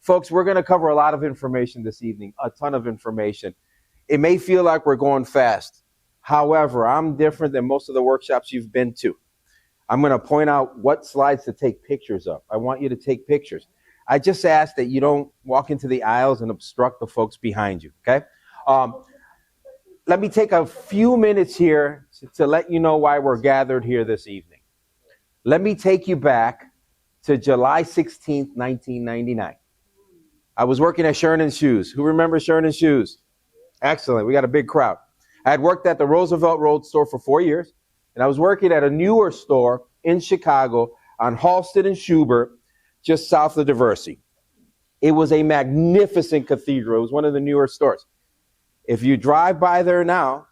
Folks, we're going to cover a lot of information this evening, a ton of information. It may feel like we're going fast. However, I'm different than most of the workshops you've been to. I'm going to point out what slides to take pictures of. I want you to take pictures. I just ask that you don't walk into the aisles and obstruct the folks behind you, okay? Let me take a few minutes here to let you know why we're gathered here this evening. Let me take you back to July 16th, 1999. I was working at Sherman Shoes. Who remembers Sherman Shoes? Excellent. We got a big crowd. I had worked at the Roosevelt Road store for 4 years, and I was working at a newer store in Chicago on Halsted and Schubert, just south of Diversey. It was a magnificent cathedral. It was one of the newer stores. If you drive by there now,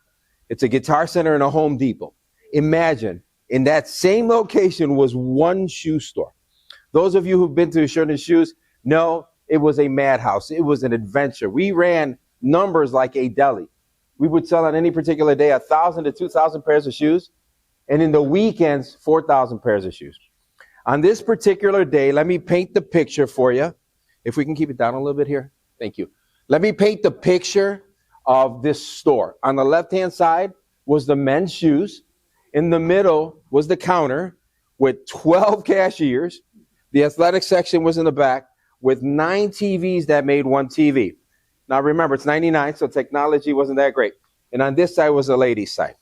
it's a Guitar Center and a Home Depot. Imagine, in that same location was one shoe store. Those of you who've been to Sherman Shoes know it was a madhouse. It was an adventure. We ran numbers like a deli. We would sell on any particular day 1,000 to 2,000 pairs of shoes, and in the weekends, 4,000 pairs of shoes. On this particular day, let me paint the picture for you. If we can keep it down a little bit here. Thank you. Let me paint the picture of this store. On the left-hand side was the men's shoes. In the middle was the counter with 12 cashiers. The athletic section was in the back with 9 TVs that made one TV. Now remember, it's 99, so technology wasn't that great. And on this side was the ladies' side.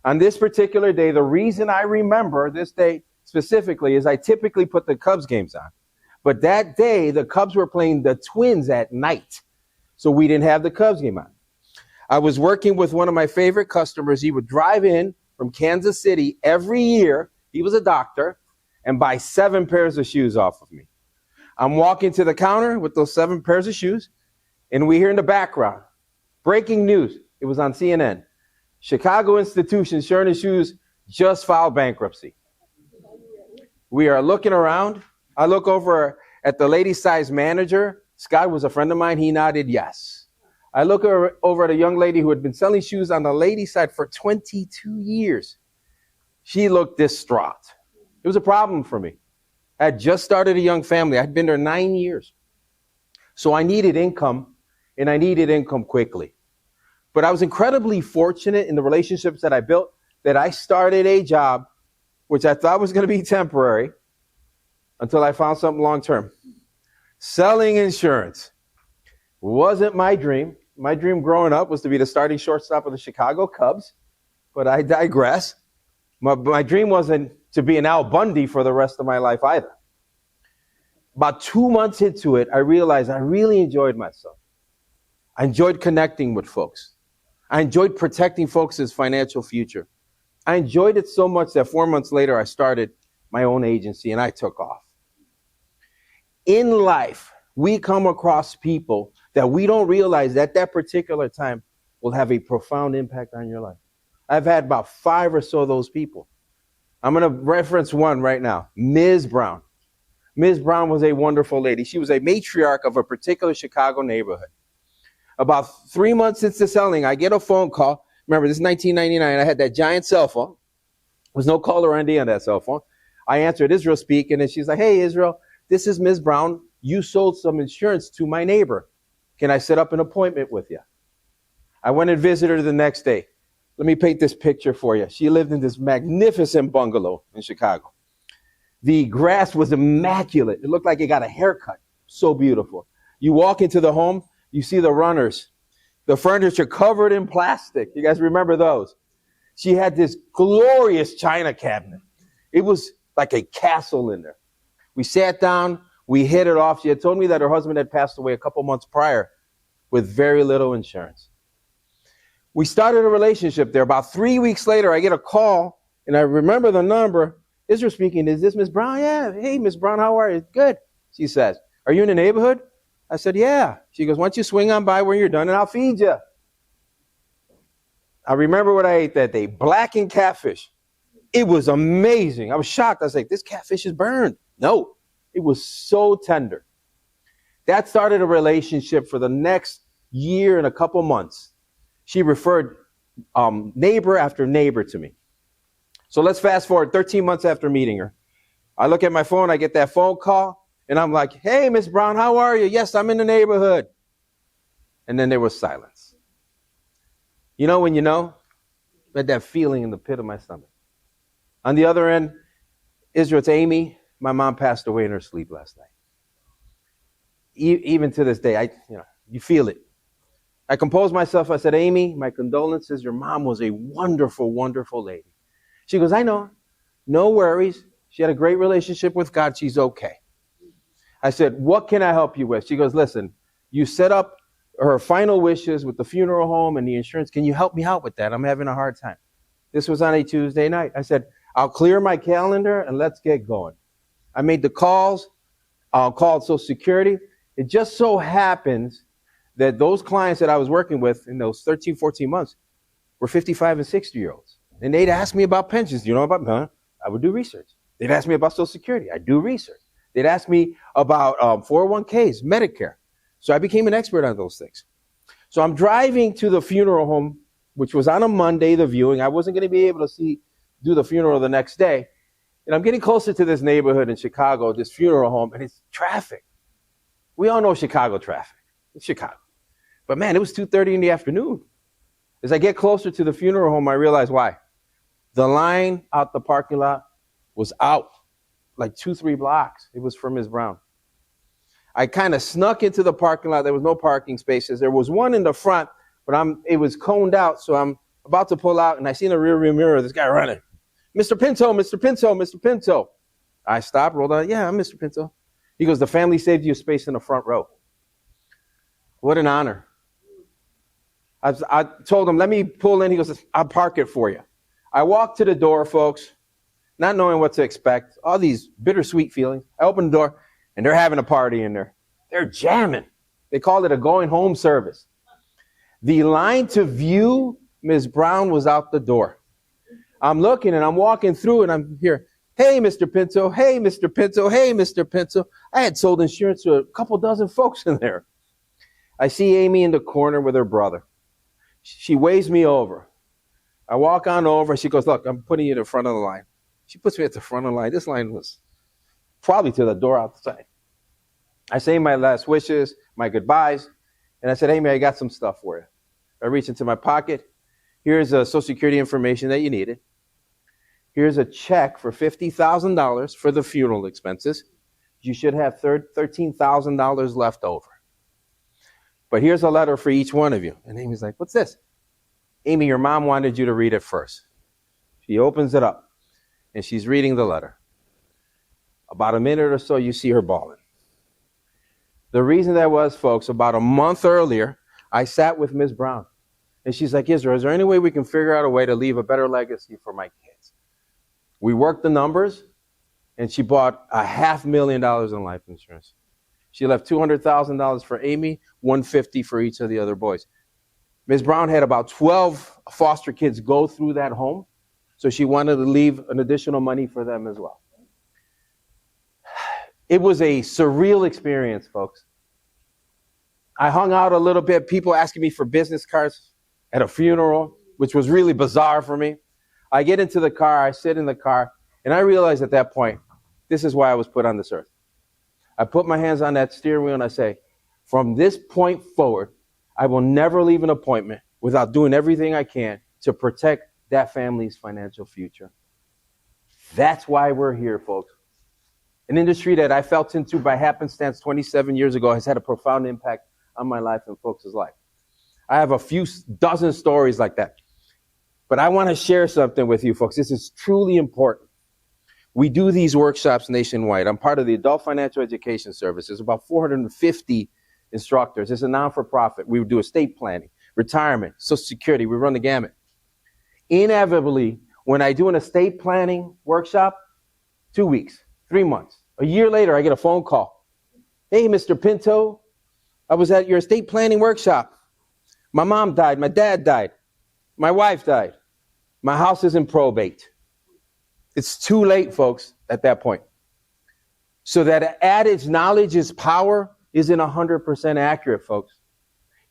On this particular day, the reason I remember this day specifically is I typically put the Cubs games on. But that day, the Cubs were playing the Twins at night, so we didn't have the Cubs game on. I was working with one of my favorite customers. He would drive in from Kansas City every year. He was a doctor, and buy 7 pairs of shoes off of me. I'm walking to the counter with those 7 pairs of shoes, and we hear in the background, breaking news. It was on CNN. Chicago institution, Sherman Shoes, just filed bankruptcy. We are looking around. I look over at the ladies' size manager. Scott was a friend of mine. He nodded yes. I look over at a young lady who had been selling shoes on the ladies' side for 22 years. She looked distraught. It was a problem for me. I had just started a young family. I'd been there 9 years. So I needed income, and I needed income quickly. But I was incredibly fortunate in the relationships that I built that I started a job which I thought was going to be temporary until I found something long-term. Selling insurance wasn't my dream. My dream growing up was to be the starting shortstop of the Chicago Cubs, but I digress. My dream wasn't to be an Al Bundy for the rest of my life either. About 2 months into it, I realized I really enjoyed myself. I enjoyed connecting with folks. I enjoyed protecting folks' financial future. I enjoyed it so much that 4 months later, I started my own agency and I took off. In life, we come across people that we don't realize at that particular time will have a profound impact on your life. I've had about 5 or so of those people. I'm going to reference one right now, Ms. Brown. Ms. Brown was a wonderful lady. She was a matriarch of a particular Chicago neighborhood. About 3 months into selling, I get a phone call. Remember, this is 1999. I had that giant cell phone. There was no caller ID on that cell phone. I answered, Israel speaking, and she's like, hey, Israel, this is Ms. Brown. You sold some insurance to my neighbor. Can I set up an appointment with you? I went and visited her the next day. Let me paint this picture for you. She lived in this magnificent bungalow in Chicago. The grass was immaculate. It looked like it got a haircut. So beautiful. You walk into the home, you see the runners. The furniture covered in plastic. You guys remember those? She had this glorious china cabinet. It was like a castle in there. We sat down. We hit it off. She had told me that her husband had passed away a couple months prior with very little insurance. We started a relationship there. About 3 weeks later, I get a call, and I remember the number. Israel speaking, is this Ms. Brown? Yeah. Hey, Ms. Brown, how are you? Good. She says, are you in the neighborhood? I said, yeah. She goes, why don't you swing on by when you're done, and I'll feed you. I remember what I ate that day, blackened catfish. It was amazing. I was shocked. I was like, this catfish is burned. No, it was so tender. That started a relationship for the next year and a couple months. She referred neighbor after neighbor to me. So let's fast forward 13 months after meeting her. I look at my phone, I get that phone call. And I'm like, hey, Miss Brown, how are you? Yes, I'm in the neighborhood. And then there was silence. You know when you know? I had that feeling in the pit of my stomach. On the other end, Israel, it's Amy. My mom passed away in her sleep last night. Even to this day, you feel it. I composed myself. I said, Amy, my condolences. Your mom was a wonderful, wonderful lady. She goes, I know. No worries. She had a great relationship with God. She's okay. I said, what can I help you with? She goes, listen, you set up her final wishes with the funeral home and the insurance. Can you help me out with that? I'm having a hard time. This was on a Tuesday night. I said, I'll clear my calendar and let's get going. I made the calls. I'll call Social Security. It just so happens that those clients that I was working with in those 13, 14 months were 55 and 60-year-olds. And they'd ask me about pensions. You know about, I would do research. They'd ask me about Social Security. I do research. They'd ask me about 401ks, Medicare. So I became an expert on those things. So I'm driving to the funeral home, which was on a Monday, the viewing. I wasn't going to be able to do the funeral the next day. And I'm getting closer to this neighborhood in Chicago, this funeral home, and it's traffic. We all know Chicago traffic. It's Chicago. But man, it was 2:30 in the afternoon. As I get closer to the funeral home, I realize why. The line out the parking lot was out like 2-3 blocks. It was for Ms. Brown. I kind of snuck into the parking lot. There was no parking spaces. There was one in the front, but it was coned out. So I'm about to pull out, and I see in the rear view mirror this guy running. Mr. Pinto, Mr. Pinto, Mr. Pinto. I stopped, rolled out. Yeah, I'm Mr. Pinto. He goes, the family saved you space in the front row. What an honor. I told him, let me pull in. He goes, I'll park it for you. I walked to the door, folks, not knowing what to expect. All these bittersweet feelings. I opened the door, and they're having a party in there. They're jamming. They called it a going home service. The line to view Ms. Brown was out the door. I'm looking, and I'm walking through, and I'm here. Hey, Mr. Pinto. Hey, Mr. Pinto. Hey, Mr. Pinto. I had sold insurance to a couple dozen folks in there. I see Amy in the corner with her brother. She waves me over. I walk on over. She goes, look, I'm putting you in the front of the line. She puts me at the front of the line. This line was probably to the door outside. I say my last wishes, my goodbyes, and I said, hey, man, I got some stuff for you. I reach into my pocket. Here's a Social Security information that you needed. Here's a check for $50,000 for the funeral expenses. You should have $13,000 left over. But here's a letter for each one of you. And Amy's like, what's this? Amy, your mom wanted you to read it first. She opens it up, and she's reading the letter. About a minute or so, you see her bawling. The reason that was, folks, about a month earlier, I sat with Ms. Brown. And she's like, Israel, is there any way we can figure out a way to leave a better legacy for my kids? We worked the numbers, and she bought $500,000 in life insurance. She left $200,000 for Amy, $150,000 for each of the other boys. Ms. Brown had about 12 foster kids go through that home, so she wanted to leave an additional money for them as well. It was a surreal experience, folks. I hung out a little bit, people asking me for business cards at a funeral, which was really bizarre for me. I get into the car, I sit in the car, and I realize at that point, this is why I was put on this earth. I put my hands on that steering wheel and I say, from this point forward, I will never leave an appointment without doing everything I can to protect that family's financial future. That's why we're here, folks. An industry that I fell into by happenstance 27 years ago has had a profound impact on my life and folks' life. I have a few dozen stories like that. But I want to share something with you, folks. This is truly important. We do these workshops nationwide. I'm part of the Adult Financial Education Service. There's about 450 instructors. It's a non-for-profit. We do estate planning, retirement, Social Security. We run the gamut. Inevitably, when I do an estate planning workshop, 2 weeks, 3 months, a year later, I get a phone call. Hey, Mr. Pinto, I was at your estate planning workshop. My mom died. My dad died. My wife died. My house is in probate. It's too late, folks, at that point. So that adage, knowledge is power, isn't 100% accurate, folks.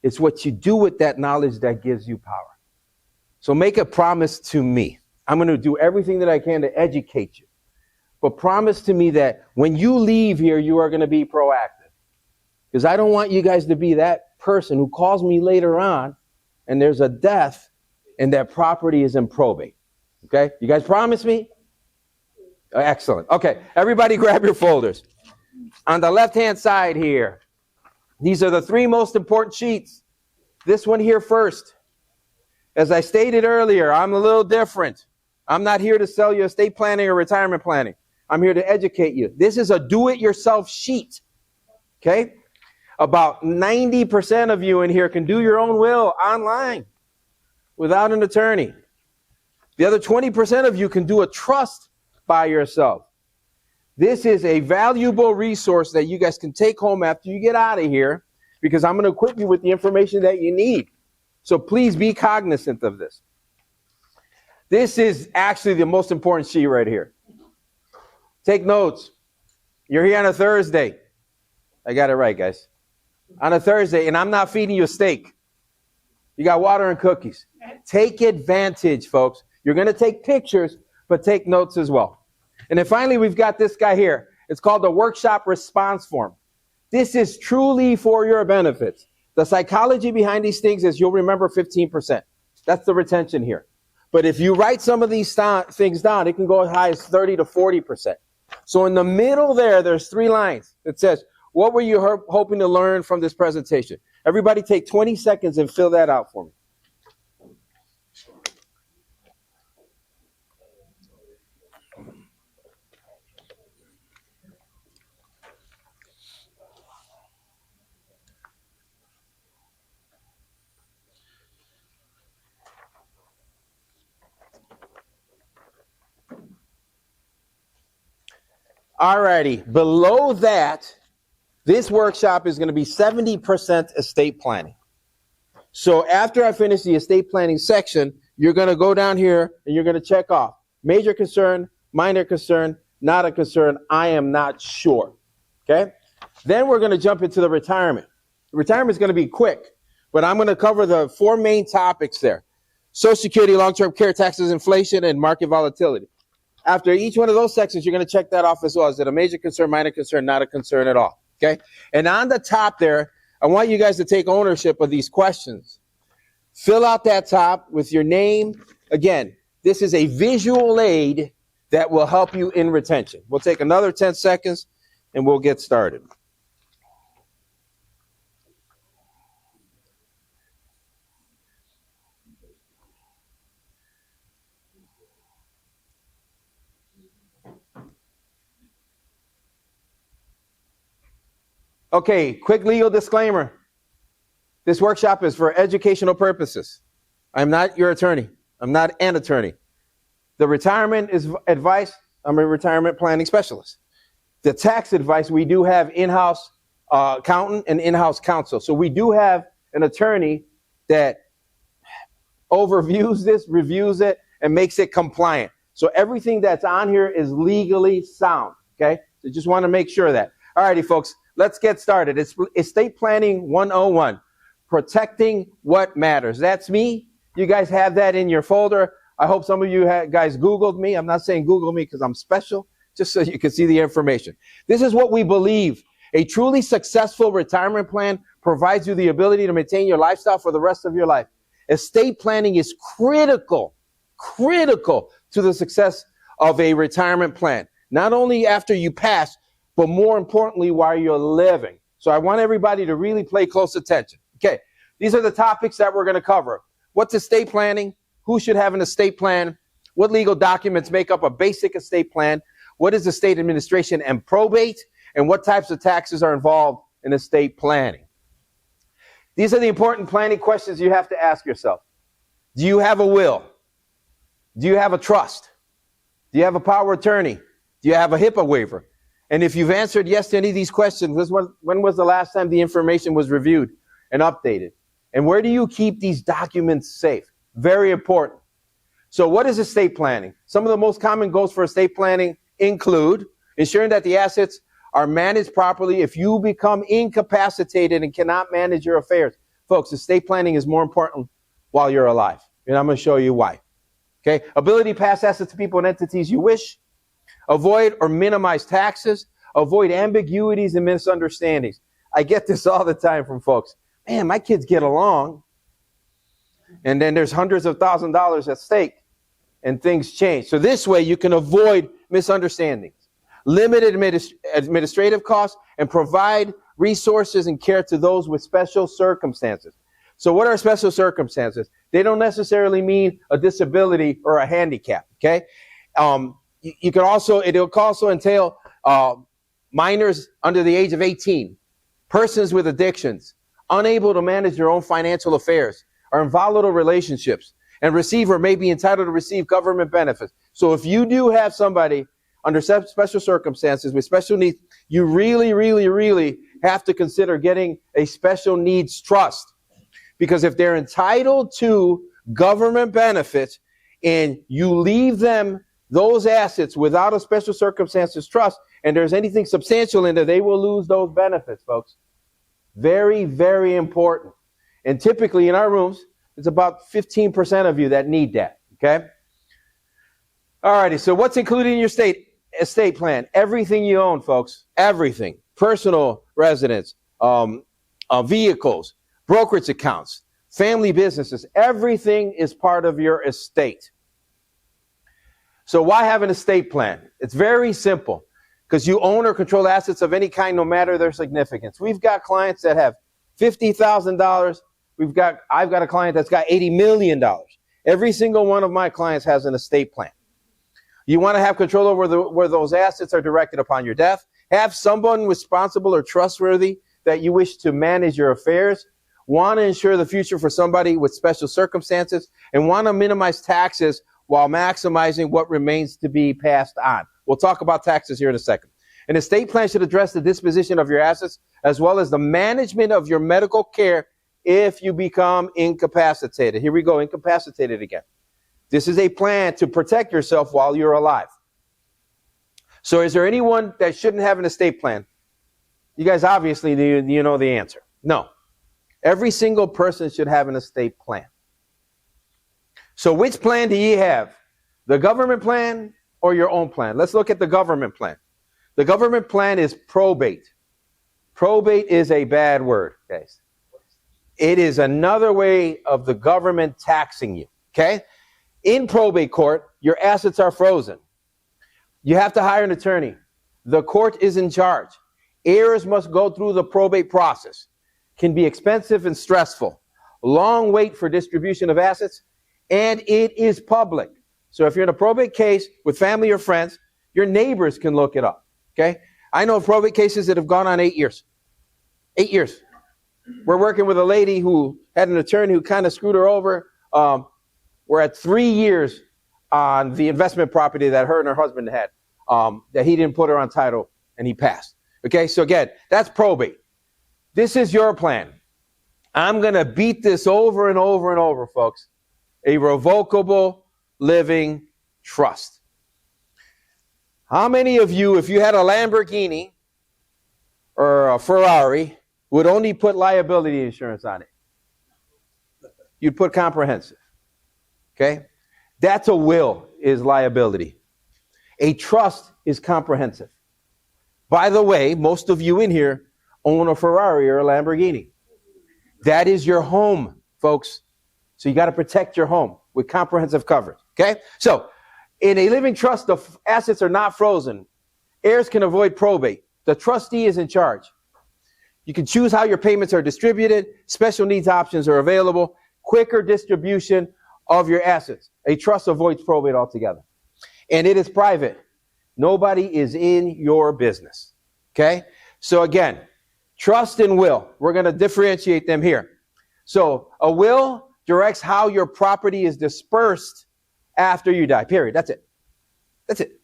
It's what you do with that knowledge that gives you power. So make a promise to me. I'm going to do everything that I can to educate you. but promise to me that when you leave here, you are going to be proactive. Because I don't want you guys to be that person who calls me later on and there's a death and that property is in probate. Okay? You guys promise me? Excellent. Okay, everybody grab your folders. On the left-hand side here, these are the three most important sheets. This one here first. As I stated earlier, I'm a little different. I'm not here to sell you estate planning or retirement planning. I'm here to educate you. This is a do-it-yourself sheet. Okay? About 90% of you in here can do your own will online without an attorney. The other 20% of you can do a trust by yourself. This is a valuable resource that you guys can take home after you get out of here, because I'm going to equip you with the information that you need. So please be cognizant of this. This is actually the most important sheet right here. Take notes. You're here on a Thursday. I got it right, guys. On a Thursday, and I'm not feeding you a steak. You got water and cookies. Take advantage, folks. You're going to take pictures, but take notes as well. And then finally, we've got this guy here. It's called the workshop response form. This is truly for your benefits. The psychology behind these things is you'll remember 15%. That's the retention here. But if you write some of these things down, it can go as high as 30 to 40%. So in the middle there's 3 lines. It says, what were you hoping to learn from this presentation? Everybody take 20 seconds and fill that out for me. Alrighty, below that, this workshop is going to be 70% estate planning. So after I finish the estate planning section, you're going to go down here and you're going to check off major concern, minor concern, not a concern, I am not sure. Okay? Then we're going to jump into the retirement. The retirement is going to be quick, but I'm going to cover the 4 main topics there. Social Security, long-term care, taxes, inflation, and market volatility. After each one of those sections, you're going to check that off as well. Is it a major concern, minor concern, not a concern at all? Okay? And on the top there, I want you guys to take ownership of these questions. Fill out that top with your name. Again, this is a visual aid that will help you in retention. We'll take another 10 seconds and we'll get started. Okay, quick legal disclaimer. This workshop is for educational purposes. I'm not your attorney. I'm not an attorney. The retirement is advice. I'm a retirement planning specialist. The tax advice, we do have in-house accountant and in-house counsel. So we do have an attorney that overviews this, reviews it, and makes it compliant. So everything that's on here is legally sound, okay? So just want to make sure of that. All righty, folks. Let's get started. It's Estate Planning 101, protecting what matters. That's me. You guys have that in your folder. I hope some of you guys Googled me. I'm not saying Google me because I'm special, just so you can see the information. This is what we believe. A truly successful retirement plan provides you the ability to maintain your lifestyle for the rest of your life. Estate planning is critical to the success of a retirement plan. Not only after you pass, but more importantly, while you're living. So I want everybody to really pay close attention. Okay, these are the topics that we're going to cover. What's estate planning? Who should have an estate plan? What legal documents make up a basic estate plan? What is estate administration and probate? And what types of taxes are involved in estate planning? These are the important planning questions you have to ask yourself. Do you have a will? Do you have a trust? Do you have a power of attorney? Do you have a HIPAA waiver? And if you've answered yes to any of these questions, when was the last time the information was reviewed and updated? And where do you keep these documents safe? Very important. So what is estate planning? Some of the most common goals for estate planning include ensuring that the assets are managed properly if you become incapacitated and cannot manage your affairs. Folks, estate planning is more important while you're alive. And I'm going to show you why. Okay? Ability to pass assets to people and entities you wish. Avoid or minimize taxes. Avoid ambiguities and misunderstandings. I get this all the time from folks. Man, my kids get along. And then there's hundreds of thousands of dollars at stake and things change. So this way you can avoid misunderstandings, limit administrative costs, and provide resources and care to those with special circumstances. So what are special circumstances? They don't necessarily mean a disability or a handicap, okay? You can also, it'll also entail minors under the age of 18, persons with addictions, unable to manage their own financial affairs, are in volatile relationships, and receive or may be entitled to receive government benefits. So if you do have somebody under special circumstances with special needs, you really, really, really have to consider getting a special needs trust. Because if they're entitled to government benefits and you leave them those assets without a special circumstances trust, and there's anything substantial in there, they will lose those benefits, folks. Very, very important. And typically in our rooms, it's about 15% of you that need that, okay? All righty, so what's included in your estate plan? Everything you own, folks, everything. Personal residence, vehicles, brokerage accounts, family businesses, everything is part of your estate. So why have an estate plan? It's very simple, because you own or control assets of any kind, no matter their significance. We've got clients that have $50,000. I've got a client that's got $80 million. Every single one of my clients has an estate plan. You want to have control over where those assets are directed upon your death. Have someone responsible or trustworthy that you wish to manage your affairs. Want to ensure the future for somebody with special circumstances, and want to minimize taxes while maximizing what remains to be passed on. We'll talk about taxes here in a second. An estate plan should address the disposition of your assets as well as the management of your medical care if you become incapacitated. Here we go, incapacitated again. This is a plan to protect yourself while you're alive. So is there anyone that shouldn't have an estate plan? You guys obviously, you know the answer. No. Every single person should have an estate plan. So which plan do you have? The government plan or your own plan? Let's look at the government plan. The government plan is probate. Probate is a bad word, guys. It is another way of the government taxing you, okay? In probate court, your assets are frozen. You have to hire an attorney. The court is in charge. Heirs must go through the probate process. Can be expensive and stressful. Long wait for distribution of assets, and it is public. So if you're in a probate case with family or friends, your neighbors can look it up, okay? I know of probate cases that have gone on 8 years. 8 years. We're working with a lady who had an attorney who kind of screwed her over. We're at 3 years on the investment property that her and her husband had, that he didn't put her on title, and he passed. Okay, so again, that's probate. This is your plan. I'm going to beat this over and over and over, folks. A revocable living trust. How many of you, if you had a Lamborghini or a Ferrari, would only put liability insurance on it? You'd put comprehensive. Okay? That's a will, is liability. A trust is comprehensive. By the way, most of you in here own a Ferrari or a Lamborghini. That is your home, folks. So you got to protect your home with comprehensive coverage. Okay? So, in a living trust, the assets are not frozen. Heirs can avoid probate. The trustee is in charge. You can choose how your payments are distributed. Special needs options are available. Quicker distribution of your assets. A trust avoids probate altogether. And it is private. Nobody is in your business. Okay? So again, trust and will. We're going to differentiate them here. So a will directs how your property is dispersed after you die. Period. That's it. That's it.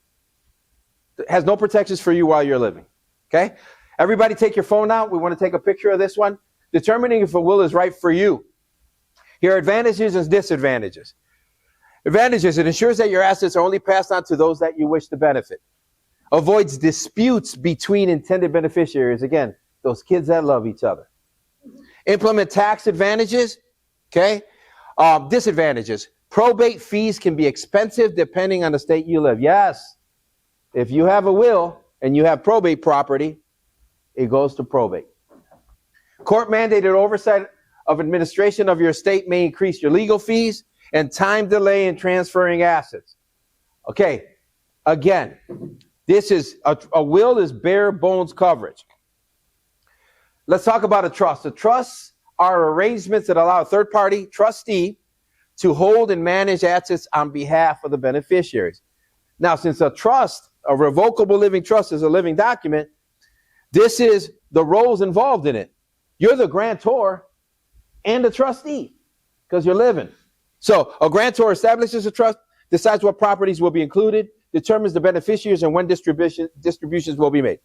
It has no protections for you while you're living. Okay? Everybody take your phone out. We want to take a picture of this one. Determining if a will is right for you. Here are advantages and disadvantages. Advantages: it ensures that your assets are only passed on to those that you wish to benefit. Avoids disputes between intended beneficiaries. Again, those kids that love each other. Implement tax advantages. Okay? Disadvantages: probate fees can be expensive depending on the state you live. Yes. If you have a will and you have probate property, it goes to probate. Court-mandated oversight of administration of your estate may increase your legal fees and time delay in transferring assets. Okay, again, this is a will is bare bones coverage. Let's talk about a trust. A trust are arrangements that allow a third-party trustee to hold and manage assets on behalf of the beneficiaries. Now, since a trust, a revocable living trust, is a living document, this is the roles involved in it. You're the grantor and the trustee because you're living. So a grantor establishes a trust, decides what properties will be included, determines the beneficiaries and when distributions will be made.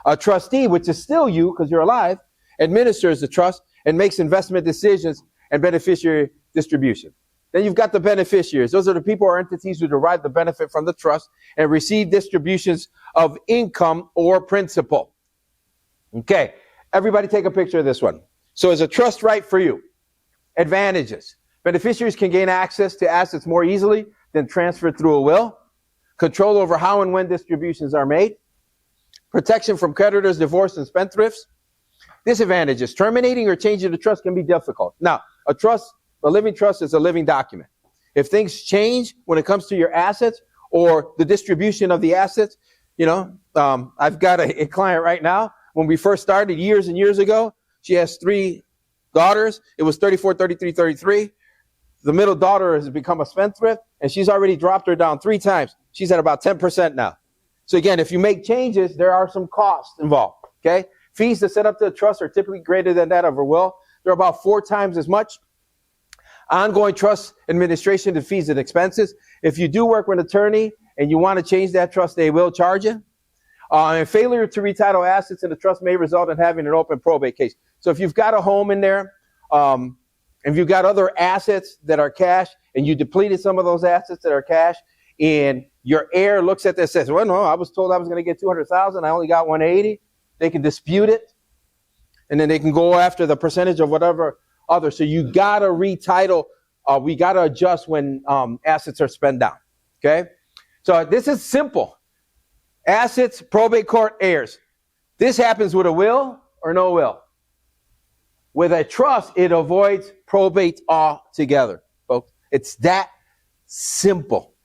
A trustee, which is still you because you're alive, administers the trust and makes investment decisions and beneficiary distribution. Then you've got the beneficiaries. Those are the people or entities who derive the benefit from the trust and receive distributions of income or principal. Okay, everybody take a picture of this one. So is a trust right for you? Advantages. Beneficiaries can gain access to assets more easily than transferred through a will. Control over how and when distributions are made. Protection from creditors, divorce, and spendthrifts. Disadvantages. Terminating or changing the trust can be difficult. Now, a living trust is a living document. If things change when it comes to your assets or the distribution of the assets, I've got a client right now. When we first started years and years ago, she has 3 daughters. It was 34, 33, 33. The middle daughter has become a spendthrift, and she's already dropped her down 3 times. She's at about 10% now. So again, if you make changes, there are some costs involved, okay? Fees to set up the trust are typically greater than that of a will. They're about 4 times as much. Ongoing trust administration and fees and expenses. If you do work with an attorney and you want to change that trust, they will charge you. And failure to retitle assets in the trust may result in having an open probate case. So if you've got a home in there, if you've got other assets that are cash and you depleted some of those assets that are cash, and your heir looks at this and says, well, no, I was told I was going to get $200,000. I only got $180,000. They can dispute it, and then they can go after the percentage of whatever other. So you got to retitle. We got to adjust when assets are spent down. Okay? So this is simple. Assets, probate court, heirs. This happens with a will or no will. With a trust, it avoids probate altogether, folks. It's that simple.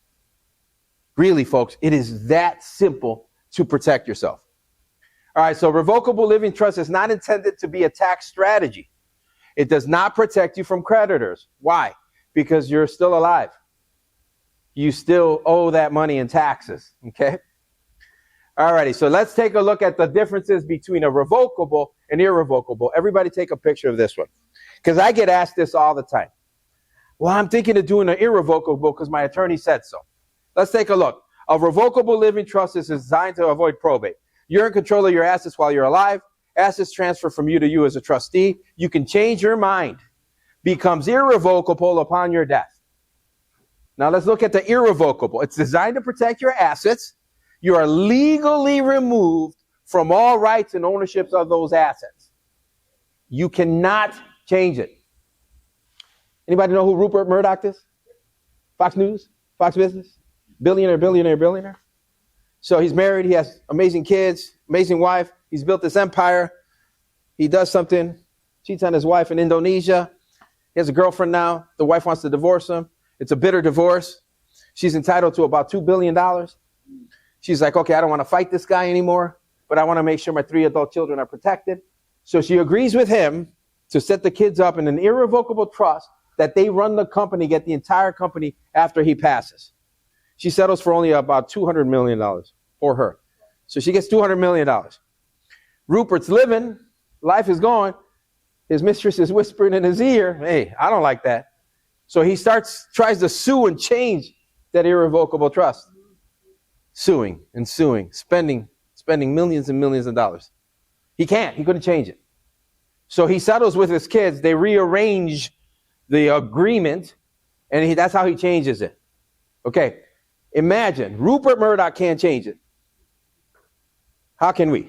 Really, folks, it is that simple to protect yourself. All right, so revocable living trust is not intended to be a tax strategy. It does not protect you from creditors. Why? Because you're still alive. You still owe that money in taxes, okay? All righty, so let's take a look at the differences between a revocable and irrevocable. Everybody take a picture of this one, because I get asked this all the time. Well, I'm thinking of doing an irrevocable because my attorney said so. Let's take a look. A revocable living trust is designed to avoid probate. You're in control of your assets while you're alive. Assets transfer from you to you as a trustee. You can change your mind. Becomes irrevocable upon your death. Now let's look at the irrevocable. It's designed to protect your assets. You are legally removed from all rights and ownerships of those assets. You cannot change it. Anybody know who Rupert Murdoch is? Fox News? Fox Business? Billionaire. So he's married. He has amazing kids, amazing wife. He's built this empire. He does something, cheats on his wife in Indonesia. He has a girlfriend now. The wife wants to divorce him. It's a bitter divorce. She's entitled to about $2 billion. She's like, okay, I don't want to fight this guy anymore, but I want to make sure my 3 adult children are protected. So she agrees with him to set the kids up in an irrevocable trust that they run the company, get the entire company after he passes. She settles for only about $200 million for her. So she gets $200 million. Rupert's living, life is gone. His mistress is whispering in his ear, hey, I don't like that. So he tries to sue and change that irrevocable trust. Suing and suing, spending millions and millions of dollars. He couldn't change it. So he settles with his kids. They rearrange the agreement, and that's how he changes it. Okay, imagine, Rupert Murdoch can't change it. How can we?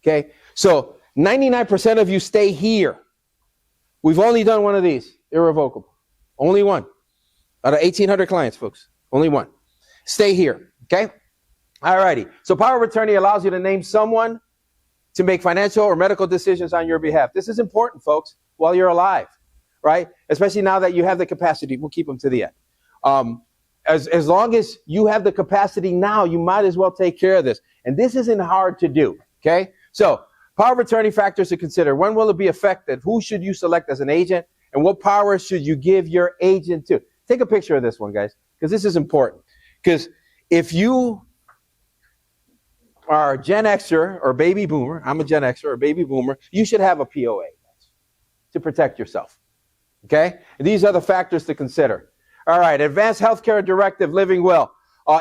Okay, so 99% of you stay here. We've only done one of these, irrevocable. Only one. Out of 1,800 clients, folks, only one. Stay here, okay? All righty. So power of attorney allows you to name someone to make financial or medical decisions on your behalf. This is important, folks, while you're alive, right? Especially now that you have the capacity. We'll keep them to the end. As long as you have the capacity now, you might as well take care of this. And this isn't hard to do, okay? So power of attorney factors to consider. When will it be effective? Who should you select as an agent? And what power should you give your agent to? Take a picture of this one, guys, because this is important. Because if you are a Gen Xer or baby boomer, I'm a Gen Xer or baby boomer, you should have a POA to protect yourself, okay? And these are the factors to consider. All right, Advanced Healthcare Directive, Living Well.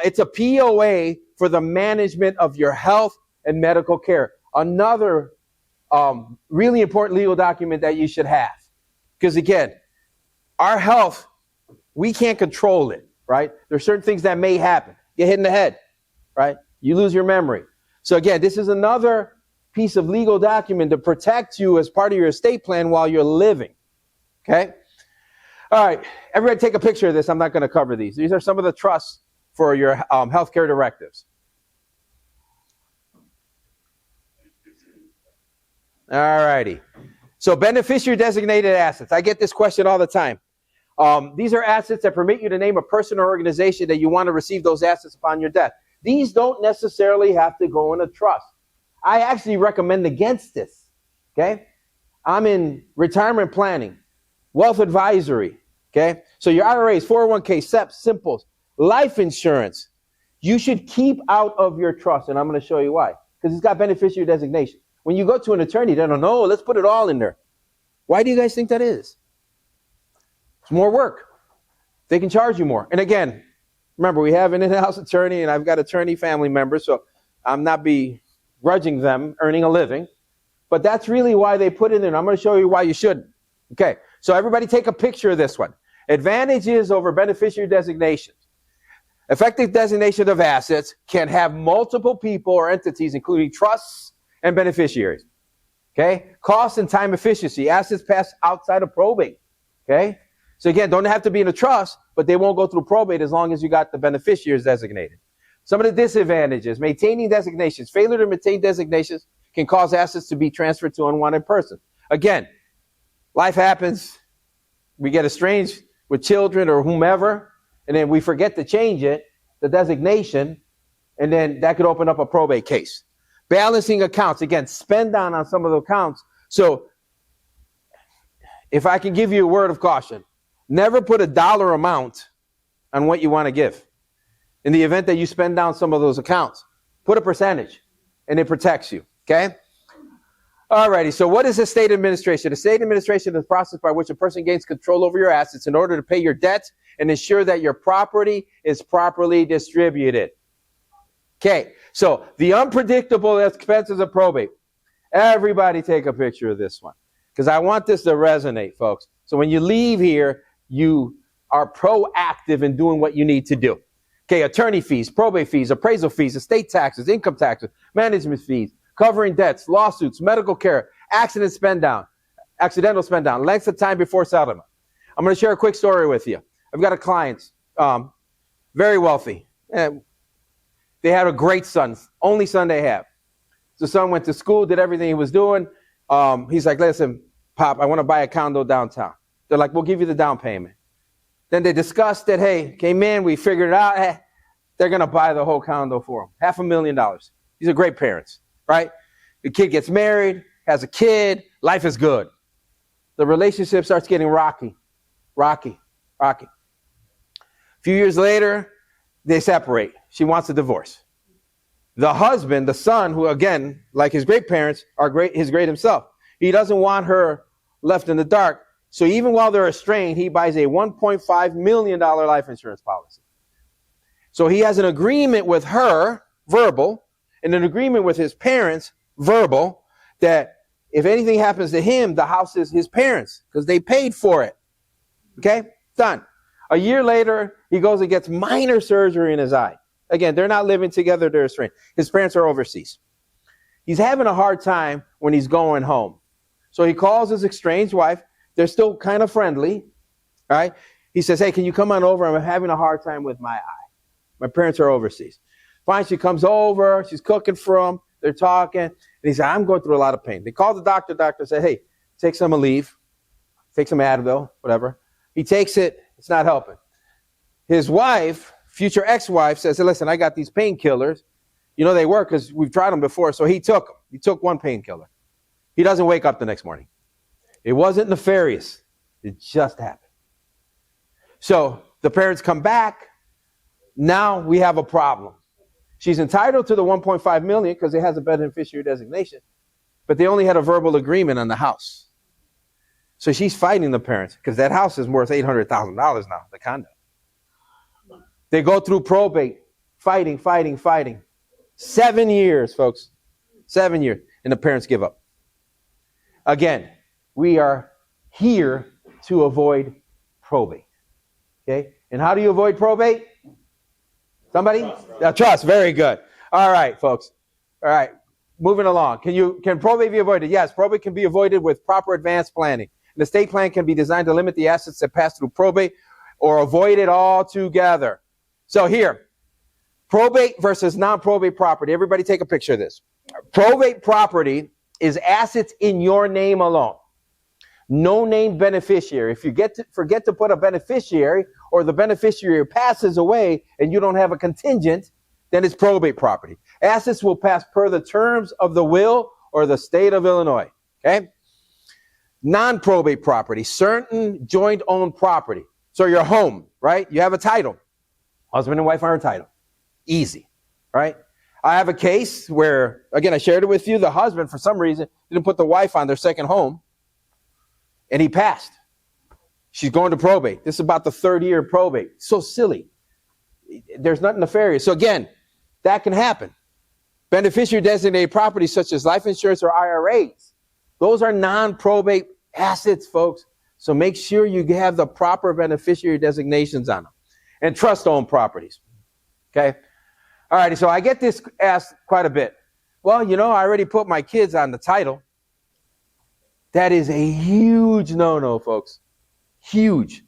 It's a POA for the management of your health and medical care. Another really important legal document that you should have. Because again, our health, we can't control it, right? There's certain things that may happen. Get hit in the head, right? You lose your memory. So again, this is another piece of legal document to protect you as part of your estate plan while you're living, okay? All right, everybody take a picture of this. I'm not going to cover these. These are some of the trusts for your healthcare directives. All righty. So beneficiary designated assets. I get this question all the time. These are assets that permit you to name a person or organization that you want to receive those assets upon your death. These don't necessarily have to go in a trust. I actually recommend against this, okay? I'm in retirement planning, wealth advisory, okay? So your IRAs, 401k, SEPs, Simples, life insurance, you should keep out of your trust, and I'm going to show you why. Because it's got beneficiary designation. When you go to an attorney, they don't know, let's put it all in there. Why do you guys think that is? It's more work. They can charge you more. And again, remember, we have an in-house attorney, and I've got attorney family members, so I'm not begrudging them earning a living. But that's really why they put it in. I'm going to show you why you shouldn't. Okay, so everybody take a picture of this one. Advantages over beneficiary designations. Effective designation of assets can have multiple people or entities, including trusts and beneficiaries. Okay, cost and time efficiency. Assets pass outside of probate. Okay, so again, don't have to be in a trust, but they won't go through probate as long as you got the beneficiaries designated. Some of the disadvantages: maintaining designations. Failure to maintain designations can cause assets to be transferred to an unwanted person. Again, life happens. We get estranged with children or whomever, and then we forget to change it, the designation, and then that could open up a probate case. Balancing accounts. Again, spend down on some of the accounts. So if I can give you a word of caution, never put a dollar amount on what you want to give. In the event that you spend down some of those accounts, put a percentage, and it protects you, okay? Alrighty, so what is estate administration? Estate administration is the process by which a person gains control over your assets in order to pay your debts and ensure that your property is properly distributed. Okay, so the unpredictable expenses of probate. Everybody take a picture of this one, because I want this to resonate, folks. So when you leave here, you are proactive in doing what you need to do. Okay, attorney fees, probate fees, appraisal fees, estate taxes, income taxes, management fees, covering debts, lawsuits, medical care, accidental spend down, length of time before settlement. I'm going to share a quick story with you. I've got a client, very wealthy. They had a great son, only son they have. The son went to school, did everything he was doing. He's like, listen, Pop, I want to buy a condo downtown. They're like, we'll give you the down payment. Then they discussed it. Hey, came in, we figured it out. Hey, they're going to buy the whole condo for him. $500,000. These are great parents, right? The kid gets married, has a kid, life is good. The relationship starts getting rocky. A few years later, they separate. She wants a divorce. The husband, the son, who again, like his great parents, is great himself. He doesn't want her left in the dark. So even while they're estranged, he buys a $1.5 million life insurance policy. So he has an agreement with her, verbal, and an agreement with his parents, verbal, that if anything happens to him, the house is his parents because they paid for it. Okay? Done. A year later, he goes and gets minor surgery in his eye. Again, they're not living together, they're estranged. His parents are overseas. He's having a hard time when he's going home. So he calls his estranged wife. They're still kind of friendly, right? He says, hey, can you come on over? I'm having a hard time with my eye. My parents are overseas. Fine, she comes over, she's cooking for him, they're talking, and he said, I'm going through a lot of pain. They called the doctor said, hey, take some Aleve, take some Advil, whatever. He takes it, it's not helping. His wife, future ex-wife, says, hey, listen, I got these painkillers. You know they work because we've tried them before, so he took them. He took one painkiller. He doesn't wake up the next morning. It wasn't nefarious. It just happened. So the parents come back. Now we have a problem. She's entitled to the $1.5 million because it has a beneficiary designation, but they only had a verbal agreement on the house. So she's fighting the parents because that house is worth $800,000 now, the condo. They go through probate, fighting. 7 years, folks. 7 years. And the parents give up. Again, we are here to avoid probate. Okay? And how do you avoid probate? Somebody? Trust. Very good. All right, folks. All right. Moving along. Can probate be avoided? Yes, probate can be avoided with proper advanced planning. An estate plan can be designed to limit the assets that pass through probate or avoid it altogether. So here, probate versus non-probate property. Everybody take a picture of this. Probate property is assets in your name alone. No named beneficiary. If you forget to put a beneficiary or the beneficiary passes away and you don't have a contingent, then it's probate property. Assets will pass per the terms of the will or the state of Illinois. Okay? Non-probate property, certain joint owned property. So your home, right? You have a title. Husband and wife are entitled. Easy, right? I have a case where, again, I shared it with you. The husband, for some reason, didn't put the wife on their second home, and he passed. She's going to probate. This is about the third year of probate. So silly. There's nothing nefarious. So again, that can happen. Beneficiary designated properties such as life insurance or IRAs, those are non-probate assets, folks. So make sure you have the proper beneficiary designations on them. And trust-owned properties. Okay? All right, so I get this asked quite a bit. Well, you know, I already put my kids on the title. That is a huge no-no, folks. Huge.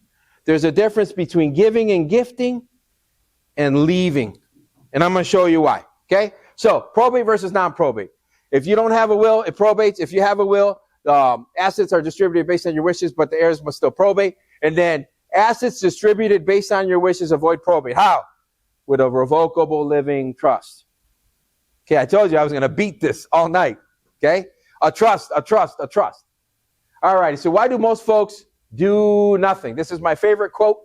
There's a difference between giving and gifting and leaving. And I'm going to show you why. Okay? So, probate versus non-probate. If you don't have a will, it probates. If you have a will, assets are distributed based on your wishes, but the heirs must still probate. And then assets distributed based on your wishes avoid probate. How? With a revocable living trust. Okay, I told you I was going to beat this all night. Okay? A trust. All right, so why do most folks do nothing? This is my favorite quote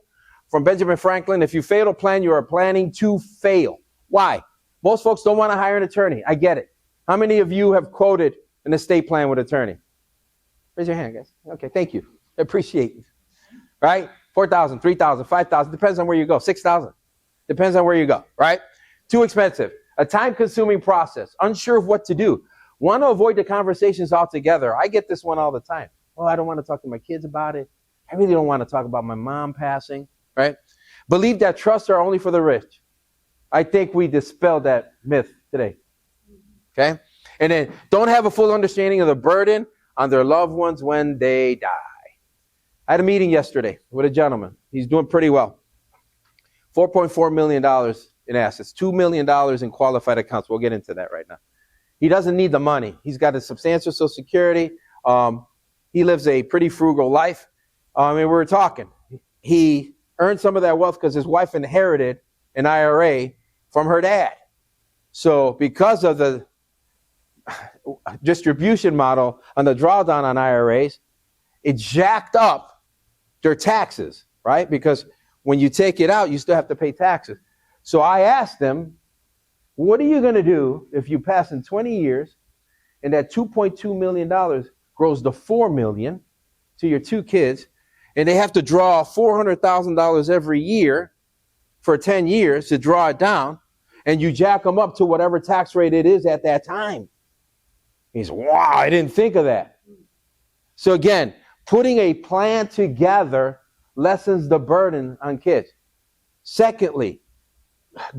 from Benjamin Franklin. If you fail to plan, you are planning to fail. Why? Most folks don't want to hire an attorney. I get it. How many of you have quoted an estate plan with an attorney? Raise your hand, guys. Okay, thank you. I appreciate it. Right? 4,000, 3,000, 5,000. Depends on where you go. 6,000. Depends on where you go, right? Too expensive. A time-consuming process. Unsure of what to do. Want to avoid the conversations altogether. I get this one all the time. Oh, I don't want to talk to my kids about it. I really don't want to talk about my mom passing, right? Believe that trusts are only for the rich. I think we dispelled that myth today, okay? And then don't have a full understanding of the burden on their loved ones when they die. I had a meeting yesterday with a gentleman. He's doing pretty well. $4.4 million in assets, $2 million in qualified accounts. We'll get into that right now. He doesn't need the money. He's got a substantial Social Security. He lives a pretty frugal life. And we were talking. He earned some of that wealth because his wife inherited an IRA from her dad. So because of the distribution model on the drawdown on IRAs, it jacked up their taxes, right? Because when you take it out, you still have to pay taxes. So I asked them, what are you going to do if you pass in 20 years and that $2.2 million grows to $4 million to your two kids, and they have to draw $400,000 every year for 10 years to draw it down, and you jack them up to whatever tax rate it is at that time? He said, wow, I didn't think of that. So again, putting a plan together lessens the burden on kids. Secondly,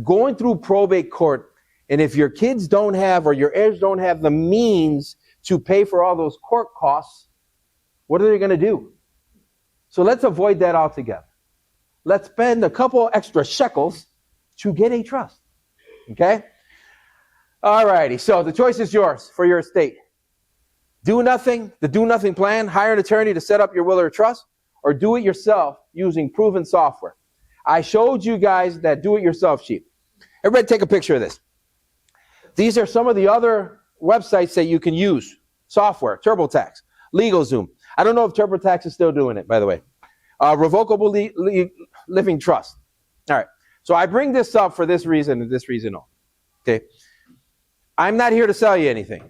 going through probate court, and if your kids don't have or your heirs don't have the means to pay for all those court costs, what are they going to do? So let's avoid that altogether. Let's spend a couple extra shekels to get a trust. Okay? All righty. So the choice is yours for your estate. Do nothing, the do nothing plan, hire an attorney to set up your will or trust, or do it yourself using proven software. I showed you guys that do it yourself sheet. Everybody take a picture of this. These are some of the other websites that you can use. Software, TurboTax, LegalZoom. I don't know if TurboTax is still doing it, by the way. Revocable living trust. All right. So I bring this up for this reason and this reason only. Okay. I'm not here to sell you anything.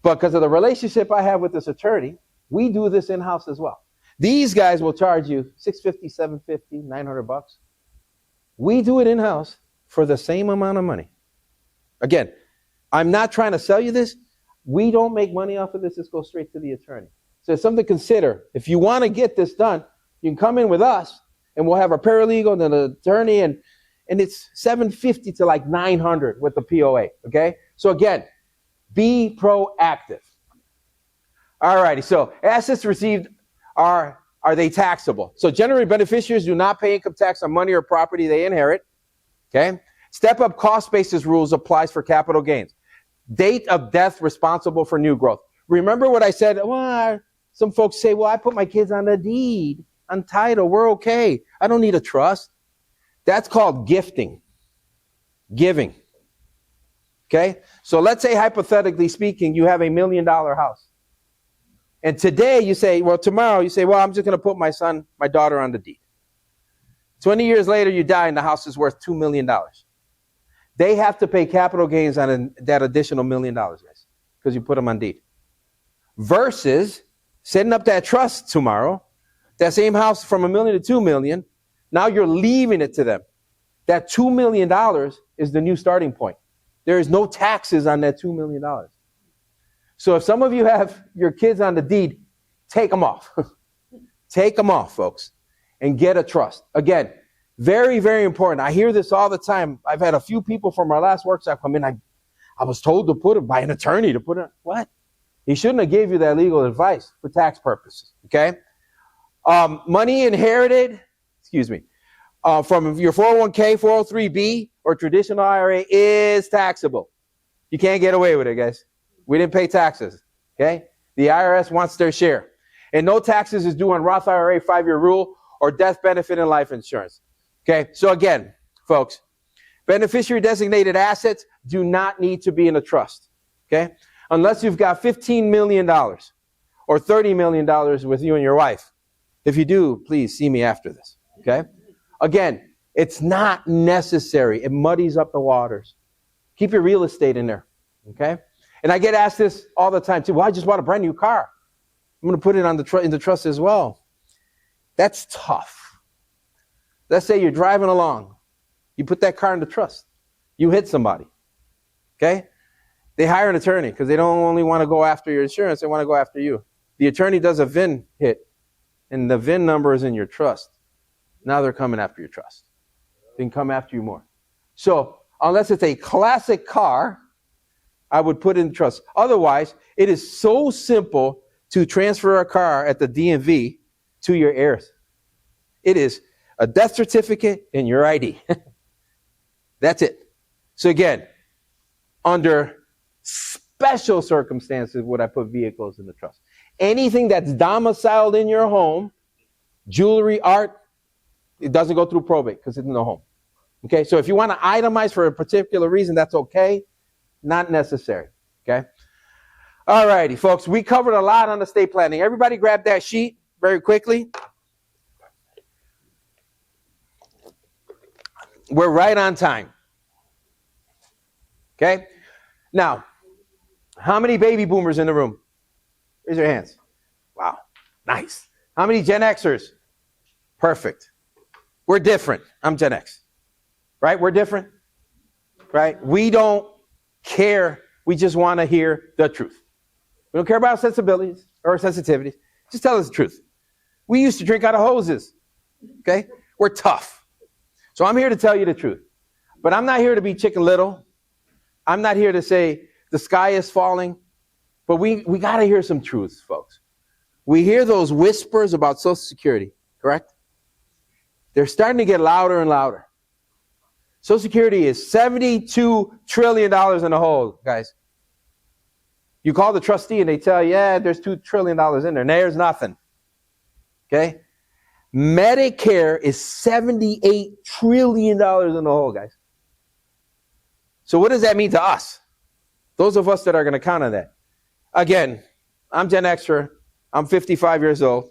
But because of the relationship I have with this attorney, we do this in-house as well. These guys will charge you $650, $750, $900. We do it in-house for the same amount of money. Again, I'm not trying to sell you this. We don't make money off of this. This goes straight to the attorney. So it's something to consider. If you want to get this done, you can come in with us, and we'll have a paralegal and an attorney, and it's $750 to like $900 with the POA, okay? So again, be proactive. All righty, so assets received, are they taxable? So generally, beneficiaries do not pay income tax on money or property they inherit, okay? Step-up cost basis rules applies for capital gains. Date of death responsible for new growth. Remember what I said? Well, some folks say, well, I put my kids on the deed, on title, we're okay. I don't need a trust. That's called gifting, giving. Okay? So let's say, hypothetically speaking, you have $1 million house. And today you say, well, tomorrow you say, well, I'm just going to put my son, my daughter on the deed. 20 years later, you die and the house is worth $2 million. They have to pay capital gains on that additional $1 million, guys, because you put them on deed. Versus setting up that trust tomorrow, that same house from $1 million to $2 million, now you're leaving it to them. That $2 million is the new starting point. There is no taxes on that $2 million. So if some of you have your kids on the deed, take them off. Take them off, folks, and get a trust. Again, very, very important. I hear this all the time. I've had a few people from our last workshop come in. I was told to put it by an attorney to put it. What? He shouldn't have gave you that legal advice for tax purposes, okay? Money inherited, from your 401k, 403b, or traditional IRA is taxable. You can't get away with it, guys. We didn't pay taxes, okay? The IRS wants their share. And no taxes is due on Roth IRA 5-year rule or death benefit and life insurance, okay? So again, folks, beneficiary designated assets do not need to be in a trust, okay? Unless you've got $15 million or $30 million with you and your wife. If you do, please see me after this, okay? Again, it's not necessary. It muddies up the waters. Keep your real estate in there, okay? And I get asked this all the time too. Well, I just bought a brand new car. I'm going to put it on in the trust as well. That's tough. Let's say you're driving along. You put that car in the trust. You hit somebody, okay? They hire an attorney because they don't only want to go after your insurance. They want to go after you. The attorney does a VIN hit, and the VIN number is in your trust. Now they're coming after your trust. They can come after you more. So unless it's a classic car, I would put in trust. Otherwise, it is so simple to transfer a car at the DMV to your heirs. It is a death certificate and your ID. That's it. So again, under special circumstances would I put vehicles in the trust. Anything that's domiciled in your home, jewelry, art, it doesn't go through probate because it's in the home. Okay, so if you want to itemize for a particular reason, that's okay. Not necessary, okay? All righty, folks, we covered a lot on estate planning. Everybody grab that sheet very quickly. We're right on time. Okay? Now, how many baby boomers in the room? Raise your hands. Wow, nice. How many Gen Xers? Perfect. We're different. I'm Gen X. Right? We're different. Right? We don't care. We just want to hear the truth. We don't care about sensibilities or sensitivities. Just tell us the truth. We used to drink out of hoses. Okay? We're tough. So I'm here to tell you the truth. But I'm not here to be Chicken Little. I'm not here to say the sky is falling. But we got to hear some truths, folks. We hear those whispers about Social Security, correct? They're starting to get louder and louder. Social Security is $72 trillion in the hole, guys. You call the trustee and they tell you, yeah, there's $2 trillion in there. There's nothing. Okay? Medicare is $78 trillion in the hole, guys. So what does that mean to us? Those of us that are going to count on that. Again, I'm Gen Xer. I'm 55 years old.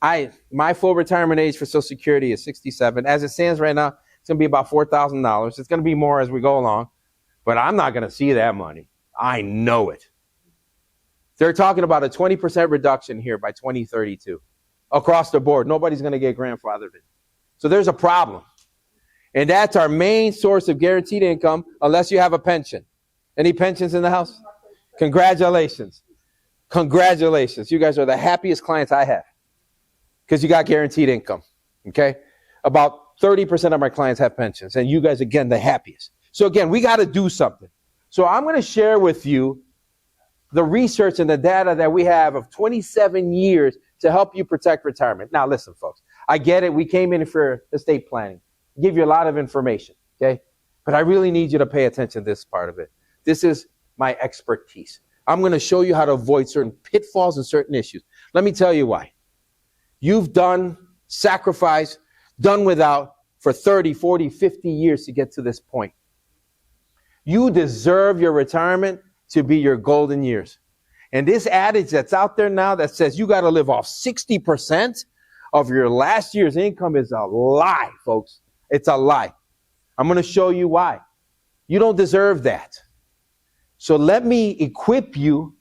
My full retirement age for Social Security is 67. As it stands right now, it's going to be about $4,000. It's going to be more as we go along. But I'm not going to see that money. I know it. They're talking about a 20% reduction here by 2032. Across the board. Nobody's going to get grandfathered in. So there's a problem. And that's our main source of guaranteed income unless you have a pension. Any pensions in the house? Congratulations. Congratulations. You guys are the happiest clients I have because you got guaranteed income. Okay? About 30% of my clients have pensions. And you guys, again, the happiest. So again, we got to do something. So I'm going to share with you the research and the data that we have of 27 years to help you protect retirement. Now, listen, folks, I get it. We came in for estate planning. Give you a lot of information, okay? But I really need you to pay attention to this part of it. This is my expertise. I'm going to show you how to avoid certain pitfalls and certain issues. Let me tell you why. You've done sacrifice, done without for 30, 40, 50 years to get to this point. You deserve your retirement to be your golden years. And this adage that's out there now that says you got to live off 60% of your last year's income is a lie, folks. It's a lie. I'm going to show you why. You don't deserve that. So let me equip you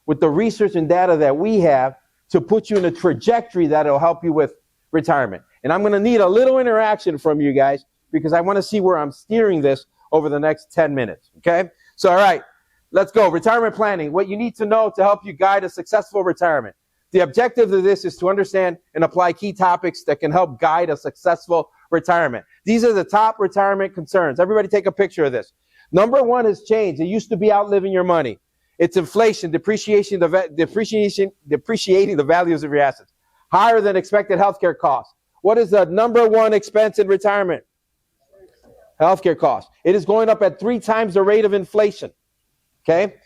with the research and data that we have to put you in a trajectory that'll help you with retirement. And I'm going to need a little interaction from you guys because I want to see where I'm steering this over the next 10 minutes. Okay? So, all right. Let's go. Retirement planning. What you need to know to help you guide a successful retirement. The objective of this is to understand and apply key topics that can help guide a successful retirement. These are the top retirement concerns. Everybody take a picture of this. Number one is change. It used to be outliving your money. It's inflation, depreciating the values of your assets. Higher than expected healthcare costs. What is the number one expense in retirement? Healthcare costs. It is going up at 3 times the rate of inflation. Okay.